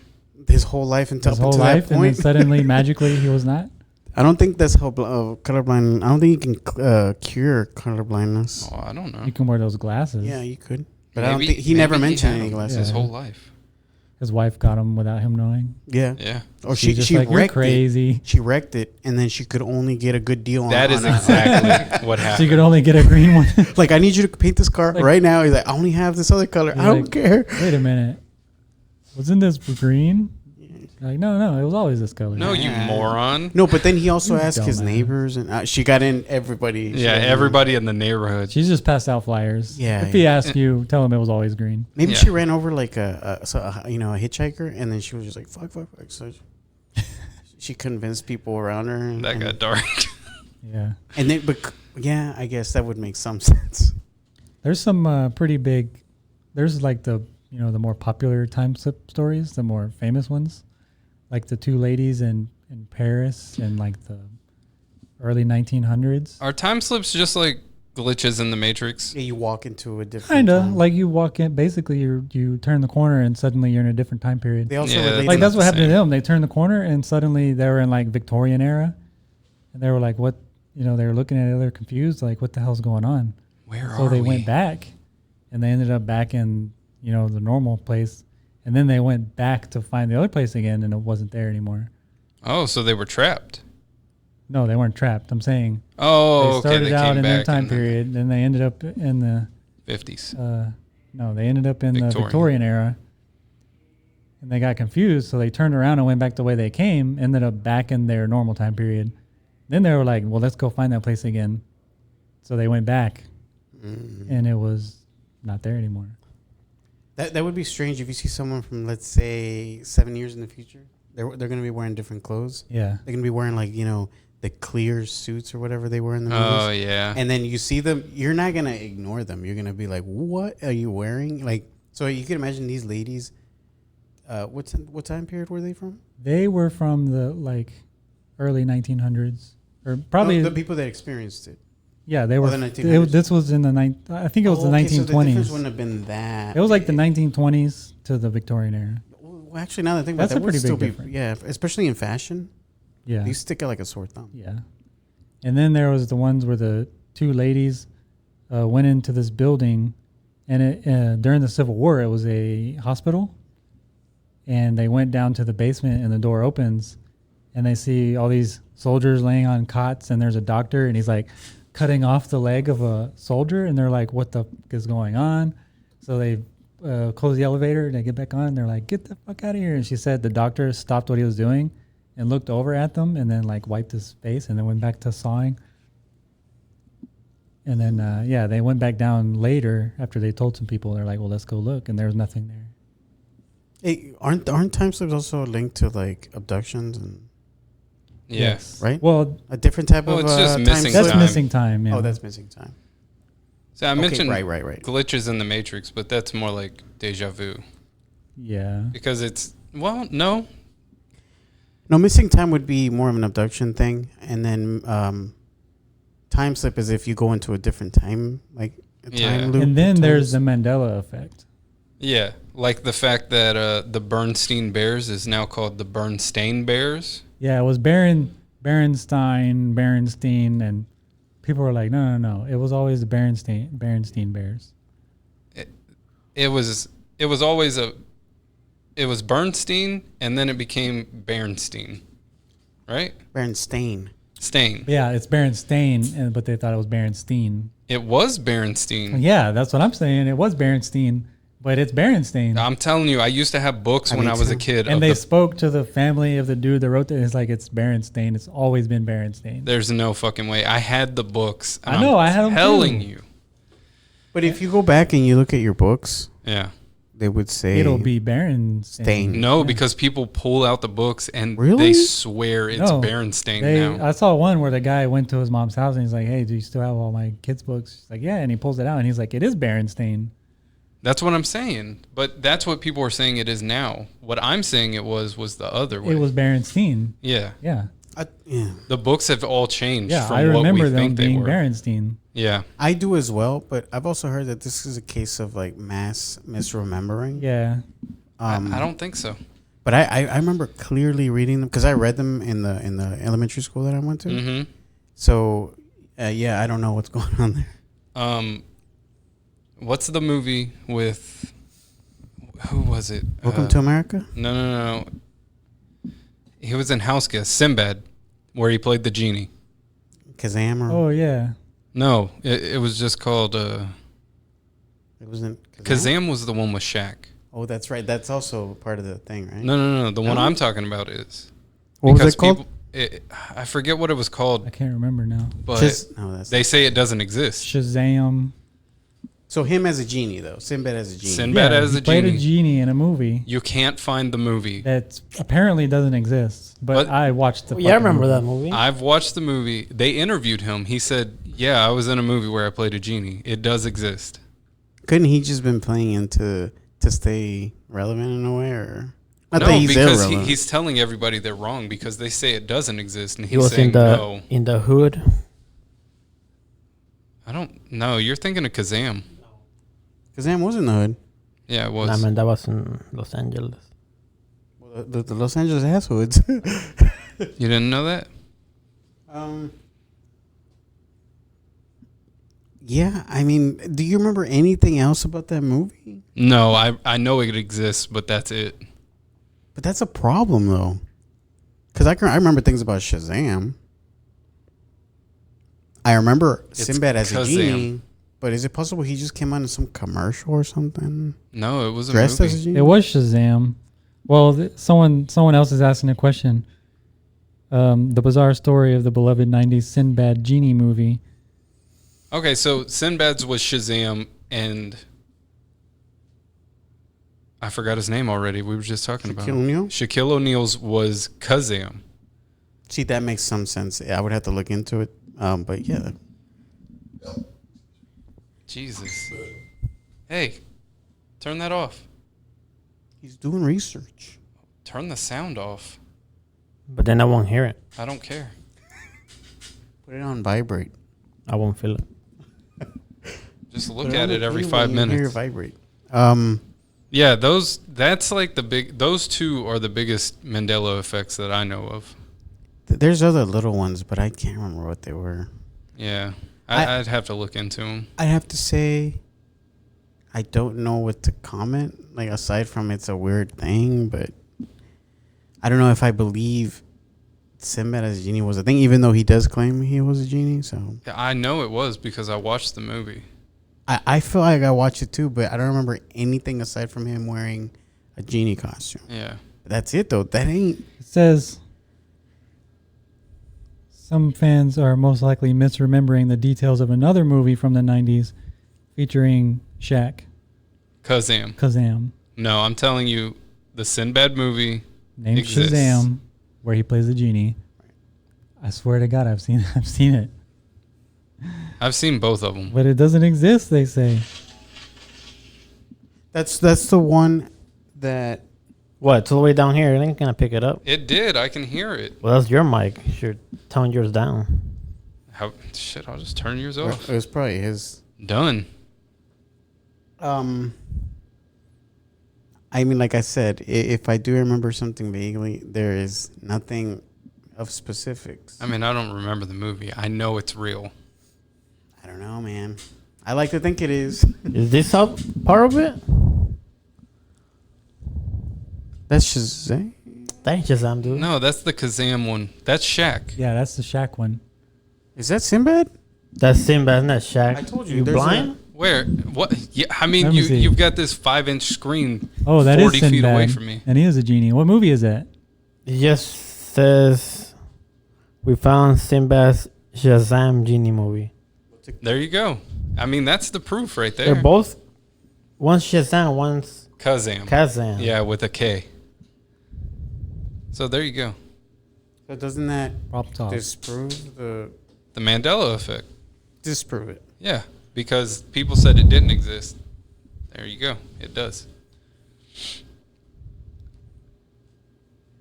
His whole life until His whole to life, that and then point. suddenly, magically, he was not. I don't think that's how colorblind. I don't think you can cure colorblindness. Oh, I don't know. You can wear those glasses. Yeah, you could. But I don't Maybe- think he never maybe mentioned had any them glasses. his Yeah. whole life. His wife got him without him knowing. Yeah. Yeah. Or She's just she like, you're wrecked crazy. it. She wrecked it, and then she could only get a good deal on That is on exactly what So you happened. could only get a green one. like, I need you to paint this car Like- right now. He's like, I only have this other color. I don't like- care. Wait a minute. Wasn't this green? Like, no, it was always this color. No, you Yeah. moron. No, but then he also You asked his dumbass. neighbors, and she got in everybody. She Yeah, got in. everybody in the neighborhood. She's just passed out flyers. Yeah, If he asks you, tell him it was always green. Maybe Yeah. she ran over like a hitchhiker, and then she was just like, fuck. So she convinced people around her. That got dark. Yeah. And then, but yeah, I guess that would make some sense. There's some pretty big. There's like the more popular time slip stories, the more famous ones, like the two ladies in Paris and like the early 1900s. Are time slips just like glitches in the Matrix? Yeah, you walk into a different. Kind of time. like you walk in. Basically, you turn the corner and suddenly you're in a different time period. They also Yeah, relate Like them that's to what the happened to same. them. They turned the corner and suddenly they were in like Victorian era, and they were like, "What?" You know, they were looking at it, they're confused, like, "What the hell's going on?" Where So are they we? went back, and they ended up back in the normal place, and then they went back to find the other place again, and it wasn't there anymore. Oh, so they were trapped. No, they weren't trapped. I'm saying Oh, they okay. started They out came in their back time in the period, then they ended up in the 50s. no, they ended up in the Victorian. Victorian era, and they got confused, so they turned around and went back the way they came, ended up back in their normal time period. Then they were like, "Well, let's go find that place again." So they went back, and it was not there anymore. That would be strange if you see someone from, let's say, 7 years in the future. They're going to be wearing different clothes. Yeah, They're going to be wearing like the clear suits or whatever they were in the movies. Oh, yeah. And then you see them, you're not going to ignore them. You're going to be like, "What are you wearing?" Like, so you can imagine these ladies. What time period were they from? they were from the like early 1900s, or probably No, the people that experienced it. yeah, they were. the 1900s. This was in the I think it was the Okay, so the difference 1920s. wouldn't have been that. It was like the big. 1920s to the Victorian era. Well, actually, now that I think about That's that, a would pretty still big be difference. especially in fashion. Yeah, You stick out like a sore thumb. yeah. And then there was the ones where the two ladies went into this building, and during the Civil War, it was a hospital, and they went down to the basement, and the door opens, and they see all these soldiers laying on cots, and there's a doctor, and he's like cutting off the leg of a soldier, and they're like, "What the f- is going on?" So they close the elevator, and they get back on, and they're like, "Get the fuck out of here!" And she said the doctor stopped what he was doing and looked over at them, and then like wiped his face, and then went back to sawing. And then they went back down later after they told some people. They're like, "Well, let's go look," and there was nothing there. Hey, aren't time slips also linked to like abductions and Yeah. right? Well, A different type Well, of it's just time missing slip? that's time. missing time. Yeah. Oh, that's missing time. So I mentioned right. glitches in the Matrix, but that's more like deja vu yeah. because it's no. No, missing time would be more of an abduction thing, and then time slip is if you go into a different time, like a Yeah. time loop. And then at there's the times. Mandela effect. Yeah, like the fact that the Bernstein Bears is now called the Bernstein Bears. Yeah, it was Berenstein, and people were like, no. It was always the Berenstein Bears. It was always it was Bernstein, and then it became Bernstein, right? Bernstein. Stain. Yeah, it's Berenstain, but they thought it was Berenstein. It was Bernstein. Yeah, that's what I'm saying. It was Berenstein, but it's Berenstain. I'm telling you, I used to have books when me I was a too. kid. And of they the, spoke to the family of the dude that wrote it. It's like, it's Berenstain. It's always been Berenstain. there's no fucking way. I had the books. and I know, I'm I had 'em telling too. you. But if you go back and you look at your books, Yeah. they would say It'll be Berenstain. Stain. No, Yeah. because people pull out the books and Really? they swear it's No, Berenstain now. I saw one where the guy went to his mom's house and he's like, "Hey, do you still have all my kids' books?" She's like, "Yeah," and he pulls it out and he's like, "It is Berenstain." That's what I'm saying. But that's what people are saying it is now. What I'm saying it was the other way. It was Berenstain. Yeah. Yeah, yeah, The books have all changed yeah. from I what remember we them think they being were. Berenstain. Yeah. I do as well. But I've also heard that this is a case of like mass misremembering. Yeah, I don't think so. But I remember clearly reading them because I read them in the elementary school that I went to. Mm-hmm. So I don't know what's going on there. What's the movie with who was it? Welcome to America. No. He was in House Guest, Sinbad, where he played the genie. Kazam or oh yeah. No, it was just called it wasn't Kazam was the one with Shaq. Oh, that's right. That's also part of the thing, right? No. The one No? I'm talking about is What was it called? I forget what it was I called, can't remember now. but No, that's they say it doesn't exist. Shazam. so him as a genie though. Sinbad as a genie. Sinbad as he a played genie. a genie in a movie You can't find the movie. that apparently doesn't exist. But I watched the. Yeah, I fucking remember movie. that movie. I've watched the movie. They interviewed him. He said, "Yeah, I was in a movie where I played a genie. It does exist." Couldn't he just been playing into to stay relevant in a way, or Not No, that he's because irrelevant. he's telling everybody they're wrong because they say it doesn't exist, and He was saying no. in the hood. I don't know. You're thinking of Kazam. Kazam was in the hood. Yeah, it was. Nah, man, that was in Los Angeles. Well, the Los Angeles has hoods. You didn't know that? Yeah, I mean, do you remember anything else about that movie? No, I know it exists, but that's it. But that's a problem, though. Because I remember things about Shazam. I remember It's Sinbad as a Kazam. genie. But is it possible he just came on in some commercial or something? No, it was a Dressed movie. as a genie? It was Shazam. Well, someone else is asking a question. The bizarre story of the beloved '90s Sinbad genie movie. Okay, so Sinbad's was Shazam, and I forgot his name already. We were just talking about Shaquille him. O'Neal? Shaquille O'Neal's was Kazam. See, that makes some sense. I would have to look into it. But yeah. Jesus. Hey, turn that off. He's doing research. Turn the sound off. But then I won't hear it. I don't care. Put it on vibrate. I won't feel it. Just look at it every 5 Hear it minutes. vibrate. Yeah, that's like those two are the biggest Mandela effects that I know of. There's other little ones, but I can't remember what they were. Yeah. I'd have to look into them. I have to say, I don't know what to comment. Like, aside from it's a weird thing, but I don't know if I believe Sinbad as a genie was a thing, even though he does claim he was a genie. So Yeah, I know it was because I watched the movie. I feel like I watched it too, but I don't remember anything aside from him wearing a genie costume. Yeah. That's it, though. That ain't. It says some fans are most likely misremembering the details of another movie from the '90s featuring Shaq Kazam. Kazam, No, I'm telling you, the Sinbad movie named exists. Shazam, where he plays the genie. I swear to God, I've seen it, I've seen both of them. but it doesn't exist. They say. That's the one that. What? It's all the way down here. It ain't gonna pick it up. It did. I can hear it. Well, that's your mic. You should tone yours down. Shit, I'll just turn yours off. It was probably his. Done. I mean, like I said, if I do remember something vaguely, there is nothing of specifics. I mean, I don't remember the movie. I know it's real. I don't know, man. I like to think it is. Is this up part of it? That's Shazam. That ain't Shazam, dude. No, that's the Kazam one. That's Shaq. Yeah, that's the Shaq one. Is that Sinbad? That's Sinbad, not Shaq. I told you, You there's blind? Where? What? Yeah, I mean, Let me see. you've got this 5-inch screen Oh, that is 40 feet Sinbad, away from me. and he is a genie. What movie is that? It just says we found Sinbad's Shazam genie movie. There you go. I mean, that's the proof right there. They're both one's Shazam, one's Kazam. Kazam. Yeah, with a K. So there you go. So doesn't that Prop top. disprove The Mandela effect. disprove it? Yeah, because people said it didn't exist. There you go. It does.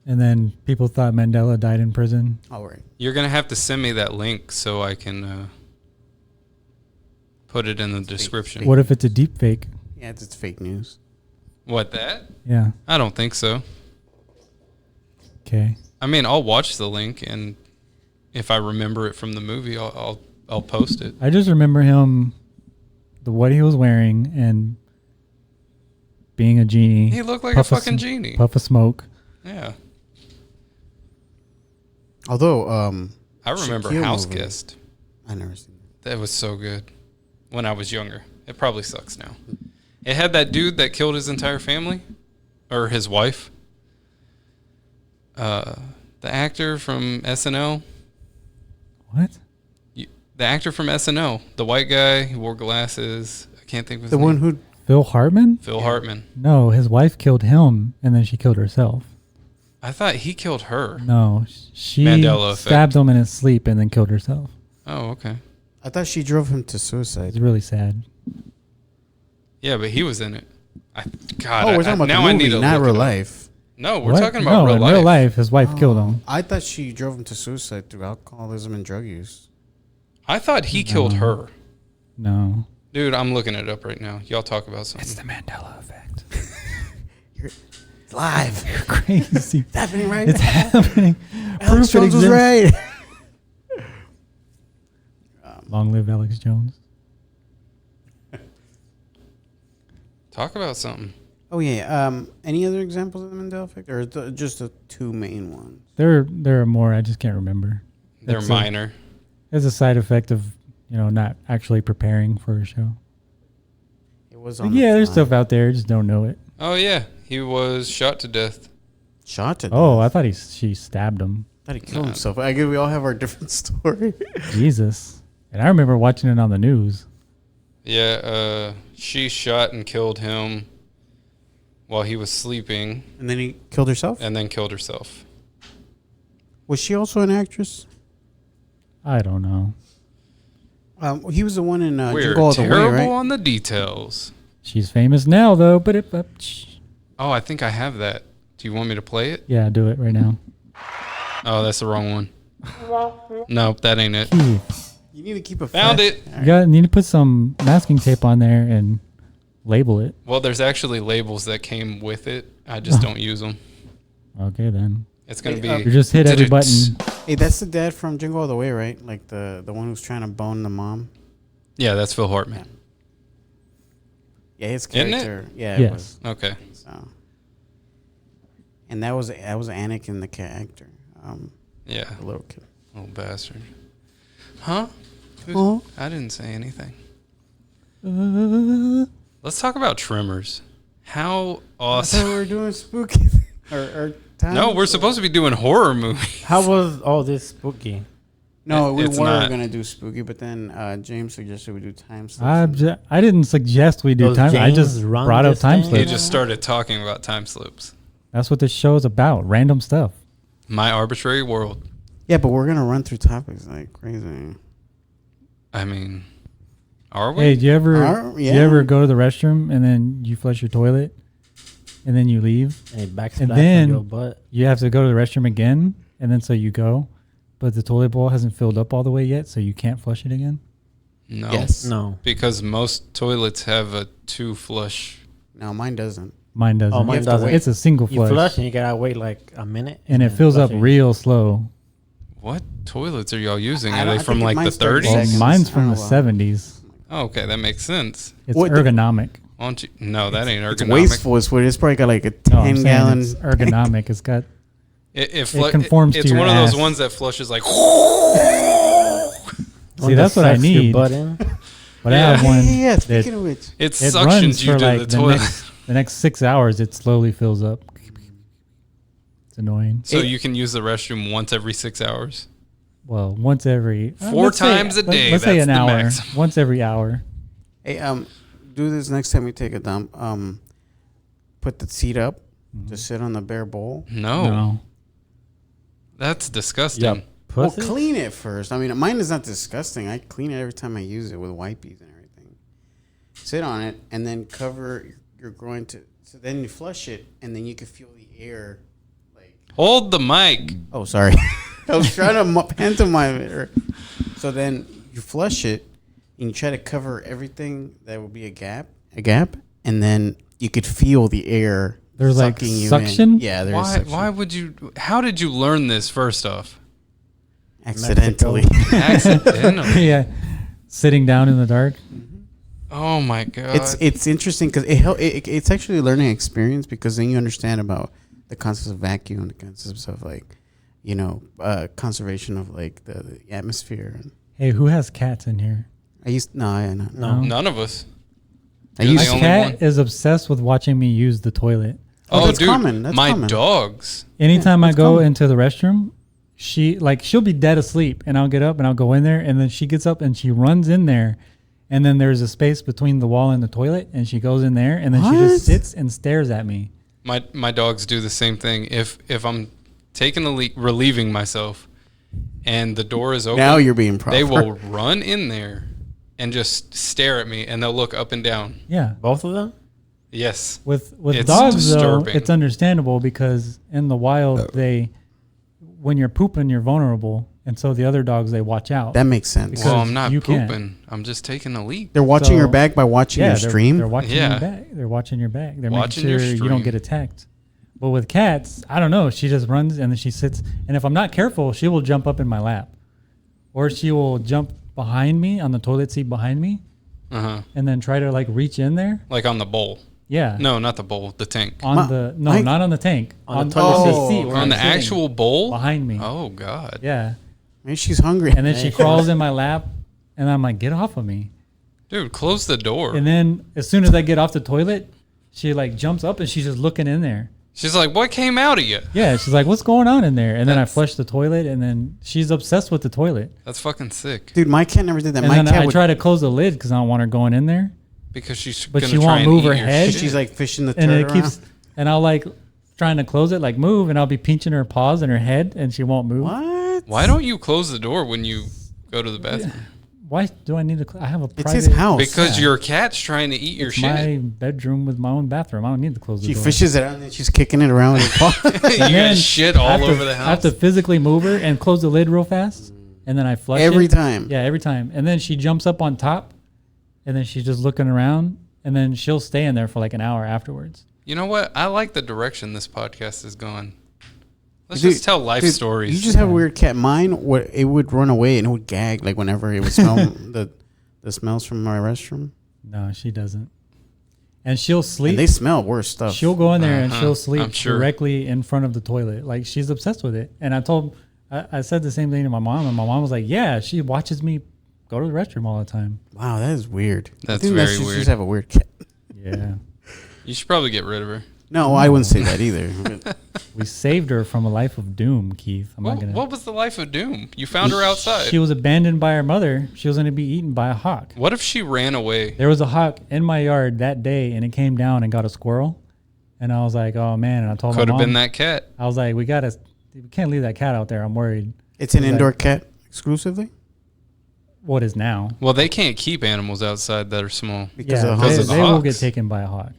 And then people thought Mandela died in prison. All right. You're going to have to send me that link so I can put it in the description. What if it's a deep fake? Yeah, it's fake news. What, that? Yeah. I don't think so. Okay. I mean, I'll watch the link, and if I remember it from the movie, I'll post it. I just remember him, what he was wearing, and being a genie. He looked like a Puff of fucking genie. Puff of smoke. Yeah. Although, I remember Shaquille House movie. Guest. I never seen it. That was so good when I was younger. It probably sucks now. It had that dude that killed his entire family, or his wife. The actor from SNL. What? The actor from SNL. The white guy who wore glasses. I can't think of his The name. one who Phil Hartman? Phil Hartman. No, his wife killed him, and then she killed herself. I thought he killed her. No, she Mandela effect. stabbed him in his sleep and then killed herself. Oh, okay. I thought she drove him to It's suicide. really sad. Yeah, but he was in it. God, Oh, we're talking about now the I movie, need to not look real it up. life. No, we're What? talking about no, real in life. real life, his wife killed him. I thought she drove him to suicide through alcoholism and drug use. I thought he killed her. No. Dude, I'm looking it up right now. Y'all talk about something. It's the Mandela effect. It's live. You're crazy. It's happening right It's now. happening. Alex Proof it Jones was exists. right. Long live Alex Jones. Talk about something. Oh yeah. Any other examples of the Mandela effect, or just the two main ones? There are more. I just can't remember. They're It's minor. It's a side effect of not actually preparing for a show. It was Like, on. yeah, the there's fly. stuff out there. Just don't know it. Oh, yeah. He was shot to death. Shot to Oh, I death. thought she stabbed him. thought he killed himself. I guess we all have our different story. Jesus. And I remember watching it on the news. Yeah, she shot and killed him while he was sleeping And then he killed herself. and then killed herself. Was she also an actress? I don't know. He was the one in We're Jingle All the Way, terrible right? on the details. She's famous now, though. But Oh, I think I have that. Do you want me to play it? yeah, do it right now. Oh, that's the wrong one. Nope, that ain't it. Keith, You need to keep a Found flash- it. you need to put some masking tape on there and label it. Well, there's actually labels that came with it. I just don't use them. Okay, then. It's going to Hey, be... You just hit every button. Hey, that's the dad from Jingle All the Way, right? Like the one who's trying to bone the mom. Yeah, that's Phil Hartman. Yeah, his Isn't it? character. Yeah, Yes. it was. Okay. So, and that was Anakin, the character, Yeah, the little kid. little bastard. Huh? Huh? I didn't say anything. Uh, Let's talk about Tremors. How I thought awesome. we were doing spooky or time. No, we're supposed to be doing horror movies. How was all this spooky? No, we It's were not. gonna do spooky, but then James suggested we do time I slips. didn't suggest we do Does time. I just James run brought up this time thing? He slips. just started talking about time slips. That's what this show is about. Random stuff. My arbitrary world. Yeah, but we're gonna run through topics like crazy. I mean, are we? Hey, do you ever Yeah. go to the restroom and then you flush your toilet and then you leave? And it backsplash And on then your butt. you have to go to the restroom again, and then so you go, but the toilet bowl hasn't filled up all the way yet, so you can't flush it again. No. Yes. No. Because most toilets have a 2 flush. No, mine doesn't. Mine doesn't. Oh, mine have to doesn't. wait. It's a single You flush, flush and you gotta wait like a minute. and it then fills up flush it. real slow. What toilets are y'all using? I Are don't- they I from think like the mine's 30 Well, 30s? seconds. mine's I from don't the know. 70s. Oh, okay, that makes sense. It's What the- ergonomic. Why don't you? No, that ain't It's ergonomic. wasteful. It's probably got like a No, I'm 10 saying gallon. it's ergonomic. It's got It conforms to It's your one of those ass. ones that flushes like. See, that's what I sucks your need. butt in. But I Yeah. have one Yeah. that Speaking of which, It it runs suctions you for to like the the toilet. next 6 hours. It slowly fills up. It's annoying. So you can use the restroom once every 6 hours. Well, once every 4 let's say- times a day, Let's say that's an the hour. maximum. Once every hour. hey, do this next time we take a dump. Put the seat up to sit on the bare bowl. No, that's disgusting. Yeah. Well, Pussy? clean it first. I mean, mine is not disgusting. I clean it every time I use it with wipies and everything. Sit on it and then cover your groin to. So then you flush it and then you can feel the air. Like, Hold the mic. oh, sorry, I was trying to pantomime it. So then you flush it and you try to cover everything that would be a gap, and then you could feel the air. There's like sucking you suction? in. Yeah, there's Why? suction. Why would you? How did you learn this? First off, Accidentally. accidentally. Yeah. Sitting down in the dark. Oh my god. It's interesting because it's actually a learning experience because then you understand about the concepts of vacuum, the concepts of like, conservation of like the atmosphere. Hey, who has cats in here? No. None of us. I You're used the My only cat one? is obsessed with watching me use the toilet. Oh, that's dude, common. That's my common. dogs. Anytime I that's go common. into the restroom, she'll be dead asleep and I'll get up and I'll go in there and then she gets up and she runs in there and then there's a space between the wall and the toilet and she goes in there and then she What? just sits and stares at me. My dogs do the same thing. If I'm taking a leak, relieving myself, and the door is open, Now you're being proper. they will run in there and just stare at me, and they'll look up and down. Yeah. Both of them? Yes. With It's dogs disturbing. though, it's understandable because in the wild when you're pooping, you're vulnerable, and so the other dogs they watch out. That makes sense. Because Well, I'm not you pooping. can't. I'm just taking a leak. They're watching your So- back by watching your stream. They're watching Yeah. your back. They're watching your back. They're Watching making your sure you stream. don't get attacked. But with cats, I don't know. She just runs and then she sits. And if I'm not careful, she will jump up in my lap, or she will jump behind me on the toilet seat behind me, Uh-huh. and then try to like reach in there. Like on the bowl. Yeah. No, not the bowl. The tank. On not on the tank. On the on toilet the seat. where On I'm the sitting actual bowl? behind me. Oh, God. Yeah. Maybe she's hungry. And then she crawls in my lap, and I'm like, get off of me. Dude, close the door. And then as soon as I get off the toilet, she like jumps up and she's just looking in there. She's like, what came out of you? Yeah, she's like, what's going on in there? And then I That's- flush the toilet, and then she's obsessed with the toilet. That's fucking sick. Dude, my cat never did that. And My then cat I would, try to close the lid because I don't want her going in there. Because she's But gonna she try won't and move eat her your head. shit. she's like fishing the And turd it around. keeps, and I'll like trying to close it, like move, and I'll be pinching her paws and her head, and she won't move. What? Why don't you close the door when you go to the bathroom? Why do I need to? I have a It's private. his house. Because Yeah. your cat's trying to eat your It's shit. my bedroom with my own bathroom. I don't need to close the She door. fishes it out and then she's kicking it around with her paw. You got then shit I all have over to, the I have house. to physically move her and close the lid real fast, and then I flush Every it. time. Yeah, every time. And then she jumps up on top, and then she's just looking around, and then she'll stay in there for like an hour afterwards. You know what? I like the direction this podcast is going. Let's Dude, just tell life dude, stories. You just have a weird cat. Mine, it would run away and it would gag like whenever it would smell the smells from my restroom. No, she doesn't. And she'll sleep. And they smell worse stuff. She'll go in there and Uh-huh, she'll sleep I'm sure. directly in front of the toilet. Like she's obsessed with it. And I said the same thing to my mom, and my mom was like, "Yeah, she watches me go to the restroom all the time." Wow, that is weird. That's I think very just, weird. Just have a weird cat. Yeah, You should probably get rid of her. No, I wouldn't say that either. we saved her from a life of doom, Keith. I'm not What, gonna. what was the life of doom? You found her outside. She was abandoned by her mother. She was going to be eaten by a hawk. What if she ran away? There was a hawk in my yard that day, and it came down and got a squirrel. And I was like, "Oh man!" And I told Could my have mom, been that cat. I was like, we can't leave that cat out there. I'm worried." It's an Like- indoor cat exclusively What is now? Well, they can't keep animals outside that are small. because Yeah, of Because they, of the they will hawks. get taken by a hawk.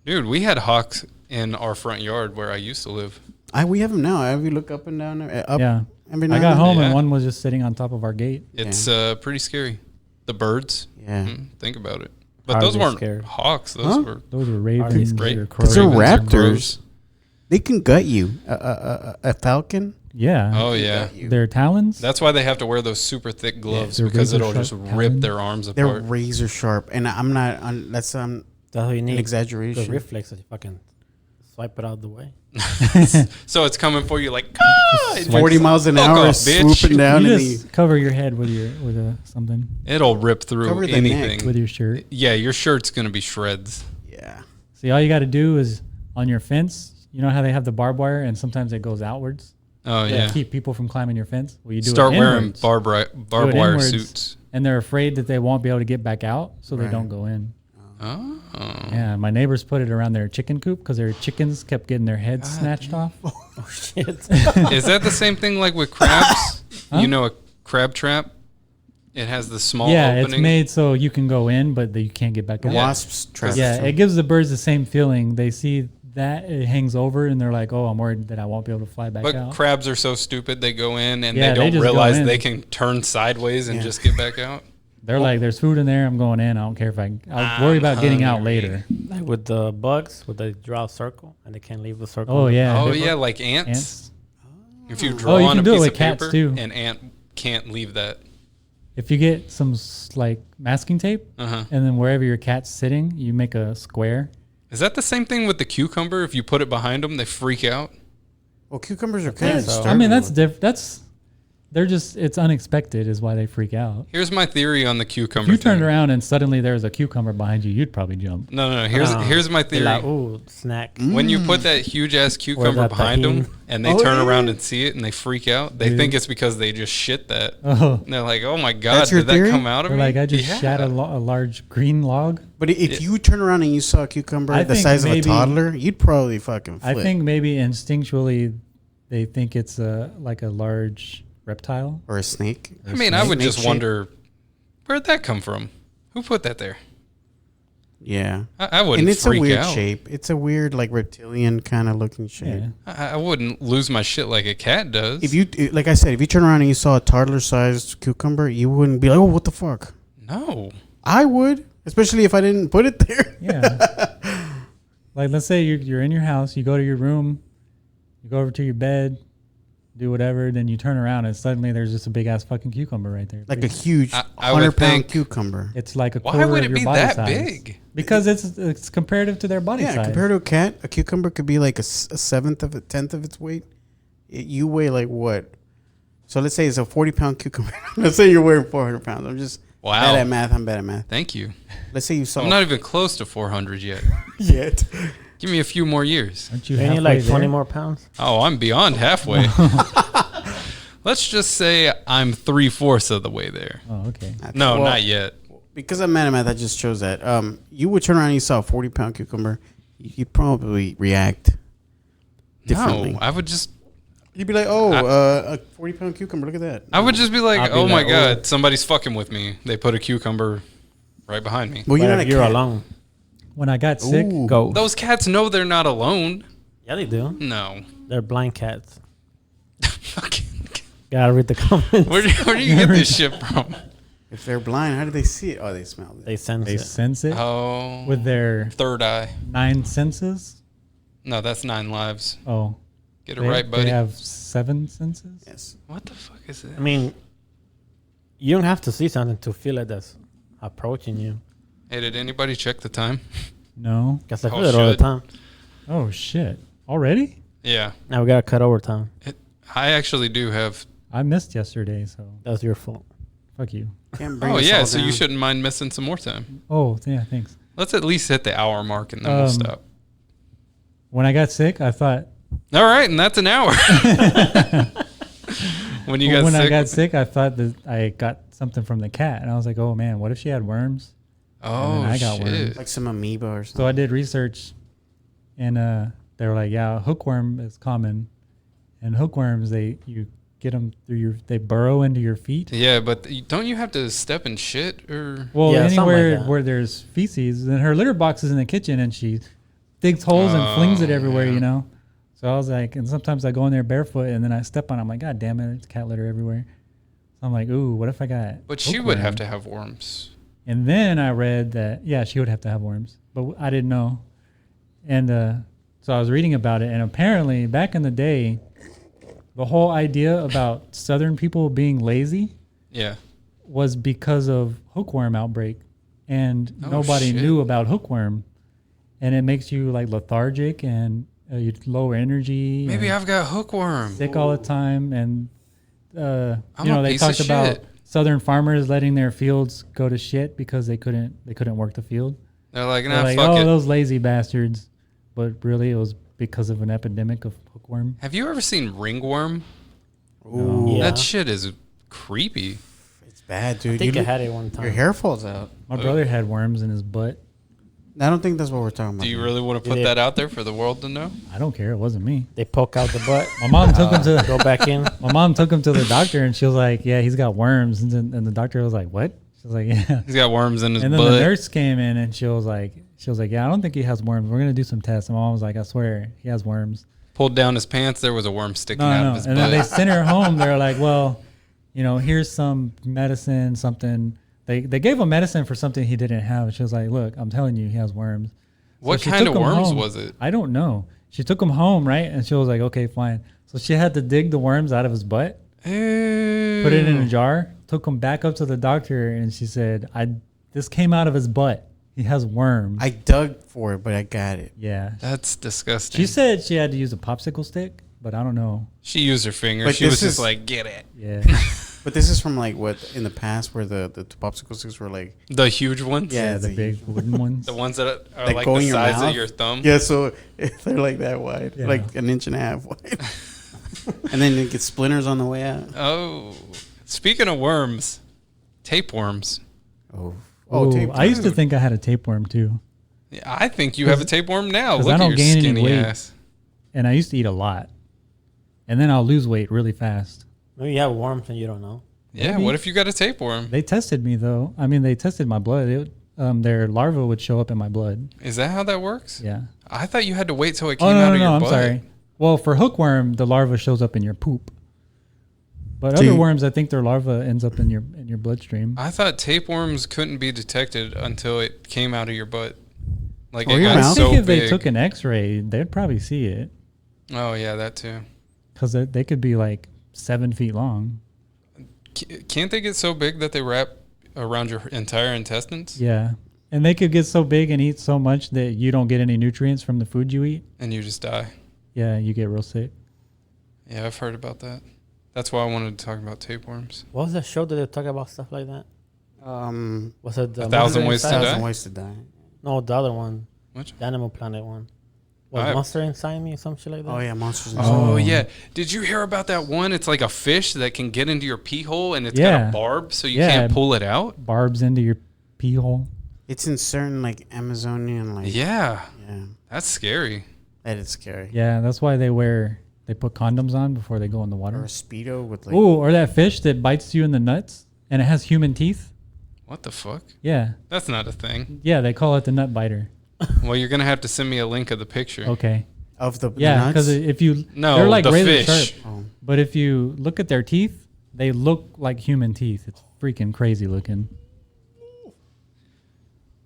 Dude, we had hawks in our front yard where I used to live. We have them now. Have you look up and down there? Up Yeah. every now I and got then? home Yeah. and one was just sitting on top of our gate. It's pretty scary. The birds. Yeah. Think about it. But Hardly those weren't scared. hawks. Those Huh? were Those were ravens. great. Or Because they're crows. Ravens are raptors. crows. They can gut you. A falcon. Yeah. Oh yeah. Gut you. Their talons. That's why they have to wear those super thick gloves they're because razor it'll just sharp rip talons. their arms They're apart. razor sharp, and I'm not. That's That's how you an need the exaggeration. reflex. You fucking swipe it out of the way. So it's coming for you like ah! And 40 you're miles an fuck hour, off, bitch. swooping down, you and just cover your head with something It'll rip through Cover the anything. with your shirt. Yeah, your shirt's gonna be shreds. yeah. See, all you got to do is on your fence. You know how they have the barbed wire, and sometimes it goes outwards. Oh yeah. To keep people from climbing your fence. Well, you do Start it wearing inwards, barbed wire inwards. suits. and they're afraid that they won't be able to get back out, so they Right. don't go in. Oh. Yeah, my neighbors put it around their chicken coop because their chickens kept getting their heads snatched off. Oh shit! Is that the same thing like with crabs? Huh? You know a crab trap? It has the small Yeah, opening. it's made so you can go in, but you can't get back out. Wasps trap. Yeah, it gives the birds the same feeling. They see that it hangs over, and they're like, "Oh, I'm worried that I won't be able to fly back But out." crabs are so stupid they go in and Yeah, they they don't just go realize in. they can turn sideways and Yeah. just get back out. They're like, "There's food in there. I'm going in. I don't care if I'll worry about getting out hungry. later." Like with the bugs, with they draw a circle and they can't leave the circle. Oh yeah. Oh They- yeah, like ants. ants. If you draw Oh, you on can a do it piece with of cats, paper, too. an ant can't leave that. If you get some like masking tape, Uh-huh. and then wherever your cat's sitting, you make a square. Is that the same thing with the cucumber? If you put it behind them, they freak out. Well, cucumbers are kind of so. I mean, that's they're just it's unexpected is why they freak out. Here's my theory on the cucumber. If you turned thing. around and suddenly there was a cucumber behind you, you'd probably jump. No. Here's my They're theory. like, ooh, snack. When you put that huge ass cucumber that behind them tahini. and they Oh, turn yeah. around and see it and they freak out, they think it's because they just shit that. Oh, And they're like, "Oh my god, That's your did that theory? come out of they're me?" like I just Yeah. shat a large green log. But if you turn around and you saw a cucumber I the think size of a maybe- toddler, you'd probably fucking flip. I think maybe instinctually they think it's like a large reptile. Or a snake. I mean, I would Snake just shape. wonder, where'd that come from? Who put that there? Yeah. I wouldn't And it's a freak weird out. shape. It's a weird, like, reptilian kind of looking shape. Yeah. I wouldn't lose my shit like a cat does. If you, like I said, if you turn around and you saw a toddler-sized cucumber, you wouldn't be like, "Oh, what the fuck?" No. I would, especially if I didn't put it there. Yeah. Like, let's say you're in your house, you go to your room, you go over to your bed, do whatever, then you turn around and suddenly there's just a big ass fucking cucumber right there. Like a huge I would 100-pound think- cucumber. It's like a Why quarter would of it your be body that size. big? Because it's comparative to their body Yeah, size. compared to a cat, a cucumber could be like a seventh of a tenth of its weight. You weigh like what? So let's say it's a 40-pound cucumber. Let's say you're weighing 400 pounds. I'm just bad at math. I'm bad at math. Thank you. Let's say you saw. I'm not even close to 400 yet. yet. Give me a few more years. Aren't you You need halfway like 20 there? more pounds. Oh, I'm beyond halfway. Let's just say I'm 3/4 of the way there. Oh, okay. No, Well, not yet. Because I'm mad at math, I just chose that. You would turn around and you saw a 40-pound cucumber, you'd probably react differently. No, I would just You'd be like, a 40-pound cucumber, look at that. I would just be like, I'd be oh my like, god, somebody's fucking with me. They put a cucumber right behind me. Well, But you're not a if you're cat. alone. When I got sick, Ooh. Go. Those cats know they're not alone. Yeah, they do. No. They're blind cats. Fucking- Gotta read the comments. where do you get this shit from? If they're blind, how do they see it? Oh, they smell it. They sense they it. sense it Oh. with their third eye. 9 senses. No, that's 9 lives. Oh, Get it right, buddy. They have 7 senses. Yes. What the fuck is I that? mean, you don't have to see something to feel it that's approaching you. Hey, did anybody check the time? No. Because I Oh, feel it all the shit. time. Oh shit! Already? Yeah. Now we gotta cut overtime. I actually do have. I missed yesterday, so That's your fault. fuck you. Can't bring Oh, us yeah, all so you down. shouldn't mind missing some more time. Oh yeah, thanks. Let's at least hit the hour mark and then we'll stop. When I got sick, I thought All right, and that's an hour. When you got when sick. I got sick, I thought that I got something from the cat, and I was like, oh man, what if she had worms? Oh, I got shit. worms. Like some amoeba or So something. I did research, and they were like, yeah, hookworm is common, and hookworms you get them through they burrow into your feet. Yeah, but don't you have to step in shit or? Well, Yeah, something like anywhere that. where there's feces, and her litter box is in the kitchen, and she digs holes and flings it everywhere, yeah. you know. So I was like, and sometimes I go in there barefoot, and then I step on it. I'm like, God damn it, it's cat litter everywhere. So I'm like, ooh, what if I got? But she would have hookworm? to have worms. And then I read that, yeah, she would have to have worms, but I didn't know. And so I was reading about it, and apparently back in the day, the whole idea about Southern people being lazy Yeah. was because of hookworm outbreak, and Oh, nobody shit. knew about hookworm, and it makes you like lethargic and you lower energy. Maybe and I've got hookworm. sick all the time, and I'm you know a they piece talked of about shit. Southern farmers letting their fields go to shit because they couldn't work the field. They're like, They're nah, like, fuck oh, it. those lazy bastards. But really, it was because of an epidemic of hookworm. Have you ever seen ringworm? Ooh, Yeah. That shit is creepy. it's bad, I dude. think I look- had it one time. your hair falls out. My brother had worms in his butt. I don't think that's what we're talking about. Do you here. really want to put Yeah. that out there for the world to know? I don't care. It wasn't me. They poke out the butt, My mom took him to go back in. my mom took him to the doctor, and she was like, "Yeah, he's got worms." And the doctor was like, "What?" She was like, "Yeah." He's got worms in his And then butt. the nurse came in, and she was like, "Yeah, I don't think he has worms. We're gonna do some tests." And my mom was like, "I swear, he has worms." Pulled down his pants. There was a worm sticking No, out no. of his And butt. then they sent her home. They were like, "Well, you know, here's some medicine, something." They gave him medicine for something he didn't have. And she was like, "Look, I'm telling you, he has worms." What she kind took of him worms home. was it? I don't know. She took him home, right? And she was like, "Okay, fine." So she had to dig the worms out of his butt, put it in a jar, took him back up to the doctor, and she said, this came out of his butt. He has worms." I dug for it, but I got it. Yeah. That's disgusting. She said she had to use a popsicle stick, but I don't know. She used her finger. But She was this just is- like, get it. Yeah. But this is from like what in the past where the popsicle sticks were like The huge ones? Yeah. The big wooden ones. The ones that are That like go the in your size mouth? of your thumb? yeah, so they're like that wide, Yeah. like an inch and a half wide, and then it gets splinters on the way out. Oh. Speaking of worms, tapeworms. Oh, Ooh, tape. I used to think I had a tapeworm too. Yeah, I think you have a tapeworm now. 'cause Look I at don't your gain any skinny weight. ass. And I used to eat a lot. And then I'll lose weight really fast. Maybe you have worms and you don't know. Yeah, Maybe. what if you got a tapeworm? They tested me though. I mean, they tested my blood. their larva would show up in my blood. Is that how that works? Yeah. I thought you had to wait till it came Oh, out of your I'm butt. sorry. Well, for hookworm, the larva shows up in your poop. But So other you- worms, I think their larva ends up in your bloodstream. I thought tapeworms couldn't be detected until it came out of your butt. Like Or it your got mouth? I so think if big. they took an X-ray, they'd probably see it Oh yeah, that too. because they could be like 7 feet long. Can't they get so big that they wrap around your entire intestines Yeah, and they could get so big and eat so much that you don't get any nutrients from the food you eat. and you just die? Yeah, you get real sick. Yeah, I've heard about that. That's why I wanted to talk about tapeworms. What was the show that they talk about stuff like that? Was it the 1,000 Monster Ways to Inside? Die? 1,000 Ways to Die. No, the other one. Which? The Animal Planet one. Was I- Monster Inside Me or some shit like that? Oh yeah, Monsters. Oh Oh. yeah. Did you hear about that one? It's like a fish that can get into your pee hole and it's got Yeah. a barb so you Yeah. can't pull it out. Barbs into your pee hole. It's in certain like Amazonian like. Yeah. Yeah. That's scary. That is scary. Yeah, that's why they put condoms on before they go in the Or a water. speedo with like. Ooh, or that fish that bites you in the nuts and it has human teeth. What the fuck? Yeah, That's not a thing. yeah, they call it the nut biter. Well, you're gonna have to send me a link of the picture. Okay. Of the Yeah, nuts? because if you No, they're like the razor fish. sharp, Oh. but if you look at their teeth, they look like human teeth. It's freaking crazy looking.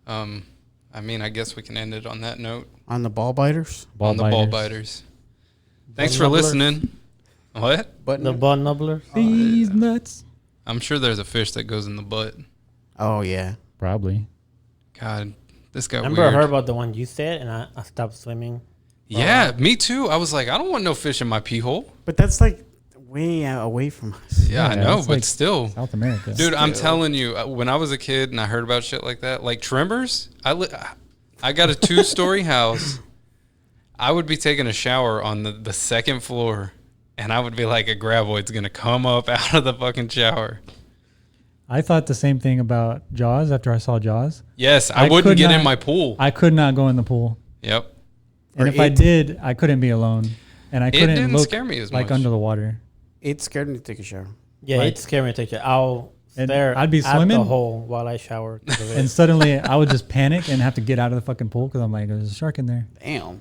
I mean, I guess we can end it on that note. On the ball biters. On the ball biters. Thanks for nubblers. listening. What? Button. The butt nubblers. These nuts. I'm sure there's a fish that goes in the butt. Oh yeah. Probably. God, this got Remember weird. I heard about the one you said and I stopped swimming. Yeah, me too. I was like, I don't want no fish in my pee hole. But that's like way away from us. Yeah, I Yeah, know, it's but like- still. South America. Dude, I'm telling you, when I was a kid and I heard about shit like that, like Tremors, I got a 2-story house. I would be taking a shower on the second floor, and I would be like, a graboid's going to come up out of the fucking shower. I thought the same thing about Jaws after I saw Jaws. Yes, I I wouldn't could get in not- my pool. I could not go in the pool. Yep. And Or if I it- did, I couldn't be alone. And I couldn't didn't look scare me as like much. under the water. It scared me to take a shower. Yeah, Like- it's scary to take it. I'll And stare I'd be at swimming. the hole while I shower. 'cause of it. And suddenly I would just panic and have to get out of the fucking pool because I'm like, there's a shark in there. Damn.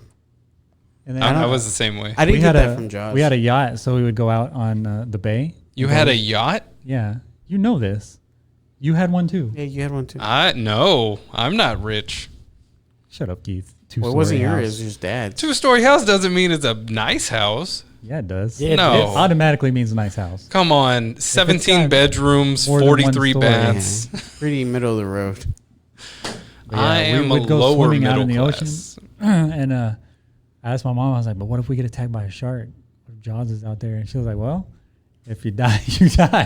And then I was the same way. I didn't get that from Jaws. we had a yacht, so we would go out on the bay. You had a yacht? Yeah. You know this. You had one too. Yeah, you had one too. No, I'm not rich. Shut up, Keith. Well, it wasn't Two-story yours. house. It was your dad's. 2-story house doesn't mean it's a nice house. Yeah, it does. Yeah, it No. It is. automatically means a nice house. Come on, 17 got bedrooms, more than one 43 story. baths. Pretty middle of the road. But I yeah, am we a would go lower swimming out middle in the class. ocean. And I asked my mom, I was like, but what if we get attacked by a shark? What if Jaws is out there? And she was like, well, if you die, you die.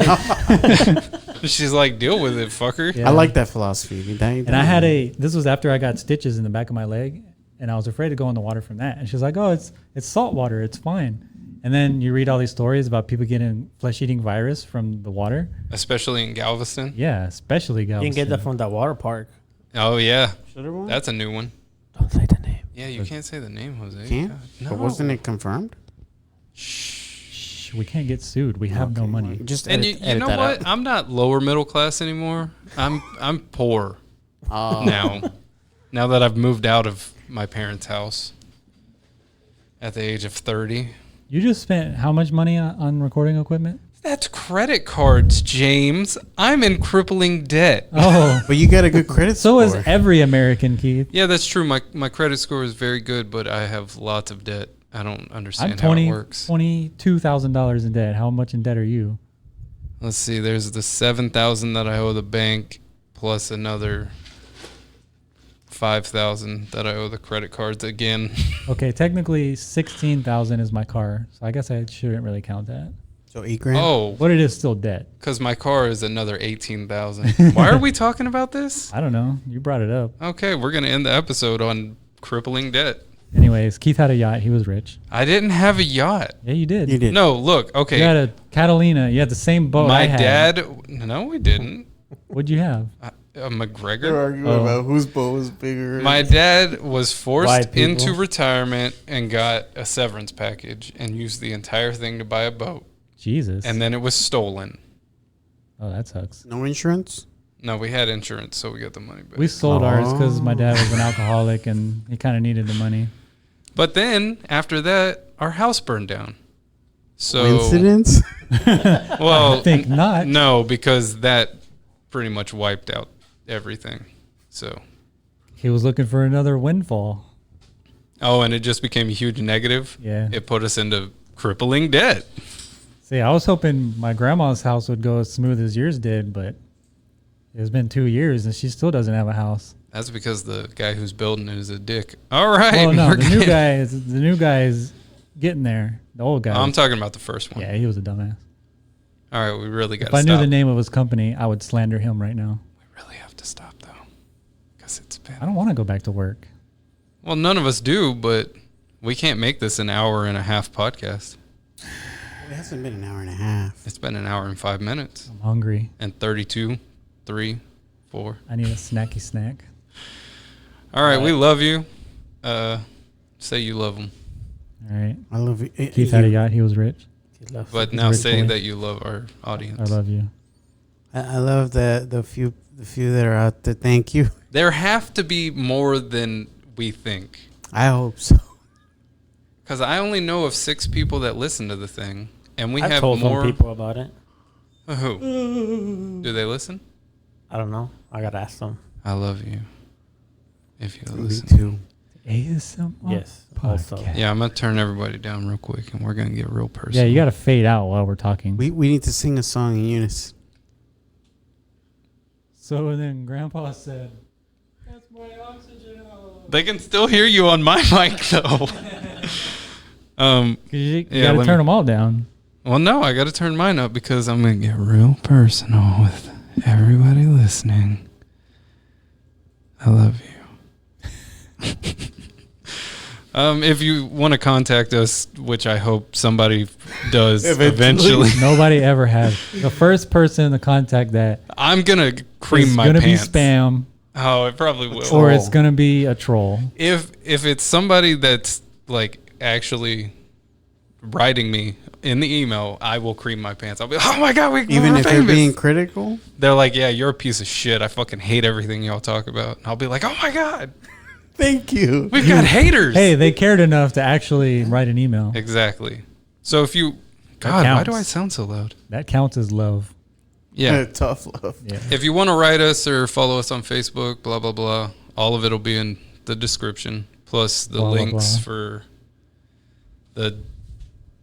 She's like, deal with it, fucker. Yeah. I like that philosophy. And I had this was after I got stitches in the back of my leg, and I was afraid to go in the water from that. And she was like, oh, it's salt water. It's fine. And then you read all these stories about people getting flesh-eating virus from the water. Especially in Galveston. Yeah, especially You Galveston. can get that from that water park. Oh, yeah. Should've That's a new one. Don't say the name. Yeah, you can't say the name, Jose. Can't? God, no. But wasn't it confirmed? Shh, we can't get sued. We have no Okay, money. well, Just And edit, you edit know that what? out. I'm not lower middle class anymore. I'm poor Oh. now. Now that I've moved out of my parents' house at the age of 30. You just spent how much money on recording equipment? That's credit cards, James. I'm in crippling debt. Oh, But you got a good credit so is score. every American, Keith. Yeah, that's true. My credit score is very good, but I have lots of debt. I don't understand I'm how it works. $22,000 in debt. How much in debt are you? Let's see. There's the $7,000 that I owe the bank, plus another $5,000 that I owe the credit cards again. Okay, technically 16,000 is my car, so I guess I shouldn't really count that. So $8,000. Oh, But it is still debt. because my car is another $18,000. Why are we talking about this? I don't know. You brought it up. Okay, we're gonna end the episode on crippling debt. Anyways, Keith had a yacht. He was rich. I didn't have a yacht. Yeah, you did. You did. No, look. You Okay, had a Catalina. You had the same boat my I had. dad. No, we didn't. What'd you have? A McGregor. They're arguing Oh. about whose boat was bigger. My dad was forced White people. into retirement and got a severance package and used the entire thing to buy a boat. Jesus. And then it was stolen. Oh, that sucks. No insurance? No, we had insurance, so we got the money back. We sold ours because my dad was an alcoholic and he kind of needed the money. But then after that, our house burned down. So Coincidence? well, I think not. No, because that pretty much wiped out everything. So He was looking for another windfall. oh, and it just became a huge negative. Yeah. It put us into crippling debt. See, I was hoping my grandma's house would go as smooth as yours did, but it's been 2 years and she still doesn't have a house. That's because the guy who's building it is a dick. All right. Well, no, we're the new getting- guy is getting there. The old guy. I'm talking about the first one. Yeah, he was a dumbass. All right, we really got If to I stop. knew the name of his company, I would slander him right now. We really have to stop, though. Because it's been... I don't want to go back to work. Well, none of us do, but we can't make this an hour and a half podcast. It hasn't been an hour and a half. It's been an hour and 5 minutes. I'm hungry. And 32, 3, 4. I need a snacky snack. All right, we love you. Say you love them. All right. I love you. Keith had a yacht. He was rich. But He's now a rich say boy. that you love our audience. I love you. I love the few that are out there. Thank you. There have to be more than we think. I hope so. Because I only know of 6 people that listen to the thing. And we I have told more. some people about it. Who? Do they listen? I don't know. I gotta ask them. I love you. If you Me listen. too. ASMR Yes, also. podcast. Yeah, I'm going to turn everybody down real quick and we're going to get real personal. Yeah, you got to fade out while we're talking. We need to sing a song in unison. So then Grandpa said, "That's my oxygen." They can still hear you on my mic, though. You Yeah, got to let turn me- them all down. Well, no, I got to turn mine up because I'm going to get real personal with everybody listening. I love you. If you want to contact us, which I hope somebody does eventually, Nobody ever has. The first person to contact that I'm going to cream is my going to be pants. spam Oh, it probably will. or it's going to be a troll. If it's somebody that's like actually writing me in the email, I will cream my pants. I'll be like, oh my God, Even we're if famous. they're being critical? They're like, yeah, you're a piece of shit. I fucking hate everything y'all talk about. And I'll be like, oh my God, Thank you. we've got haters. Hey, they cared enough to actually write an email. Exactly. So if you, God, why counts. do I sound so loud? That counts as love. Yeah. Tough love. Yeah. If you want to write us or follow us on Facebook, blah, blah, blah, all of it will be in the description. Plus the Blah, blah, links blah. for the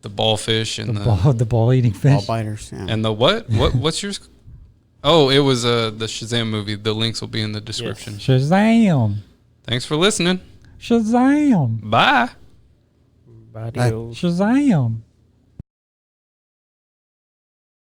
ball fish and The ball eating fish. All biters. Yeah. and the what? What's yours? Oh, it was the Shazam movie. The links will be in the description. Shazam. Thanks for listening. Shazam. Bye. Adios. Shazam.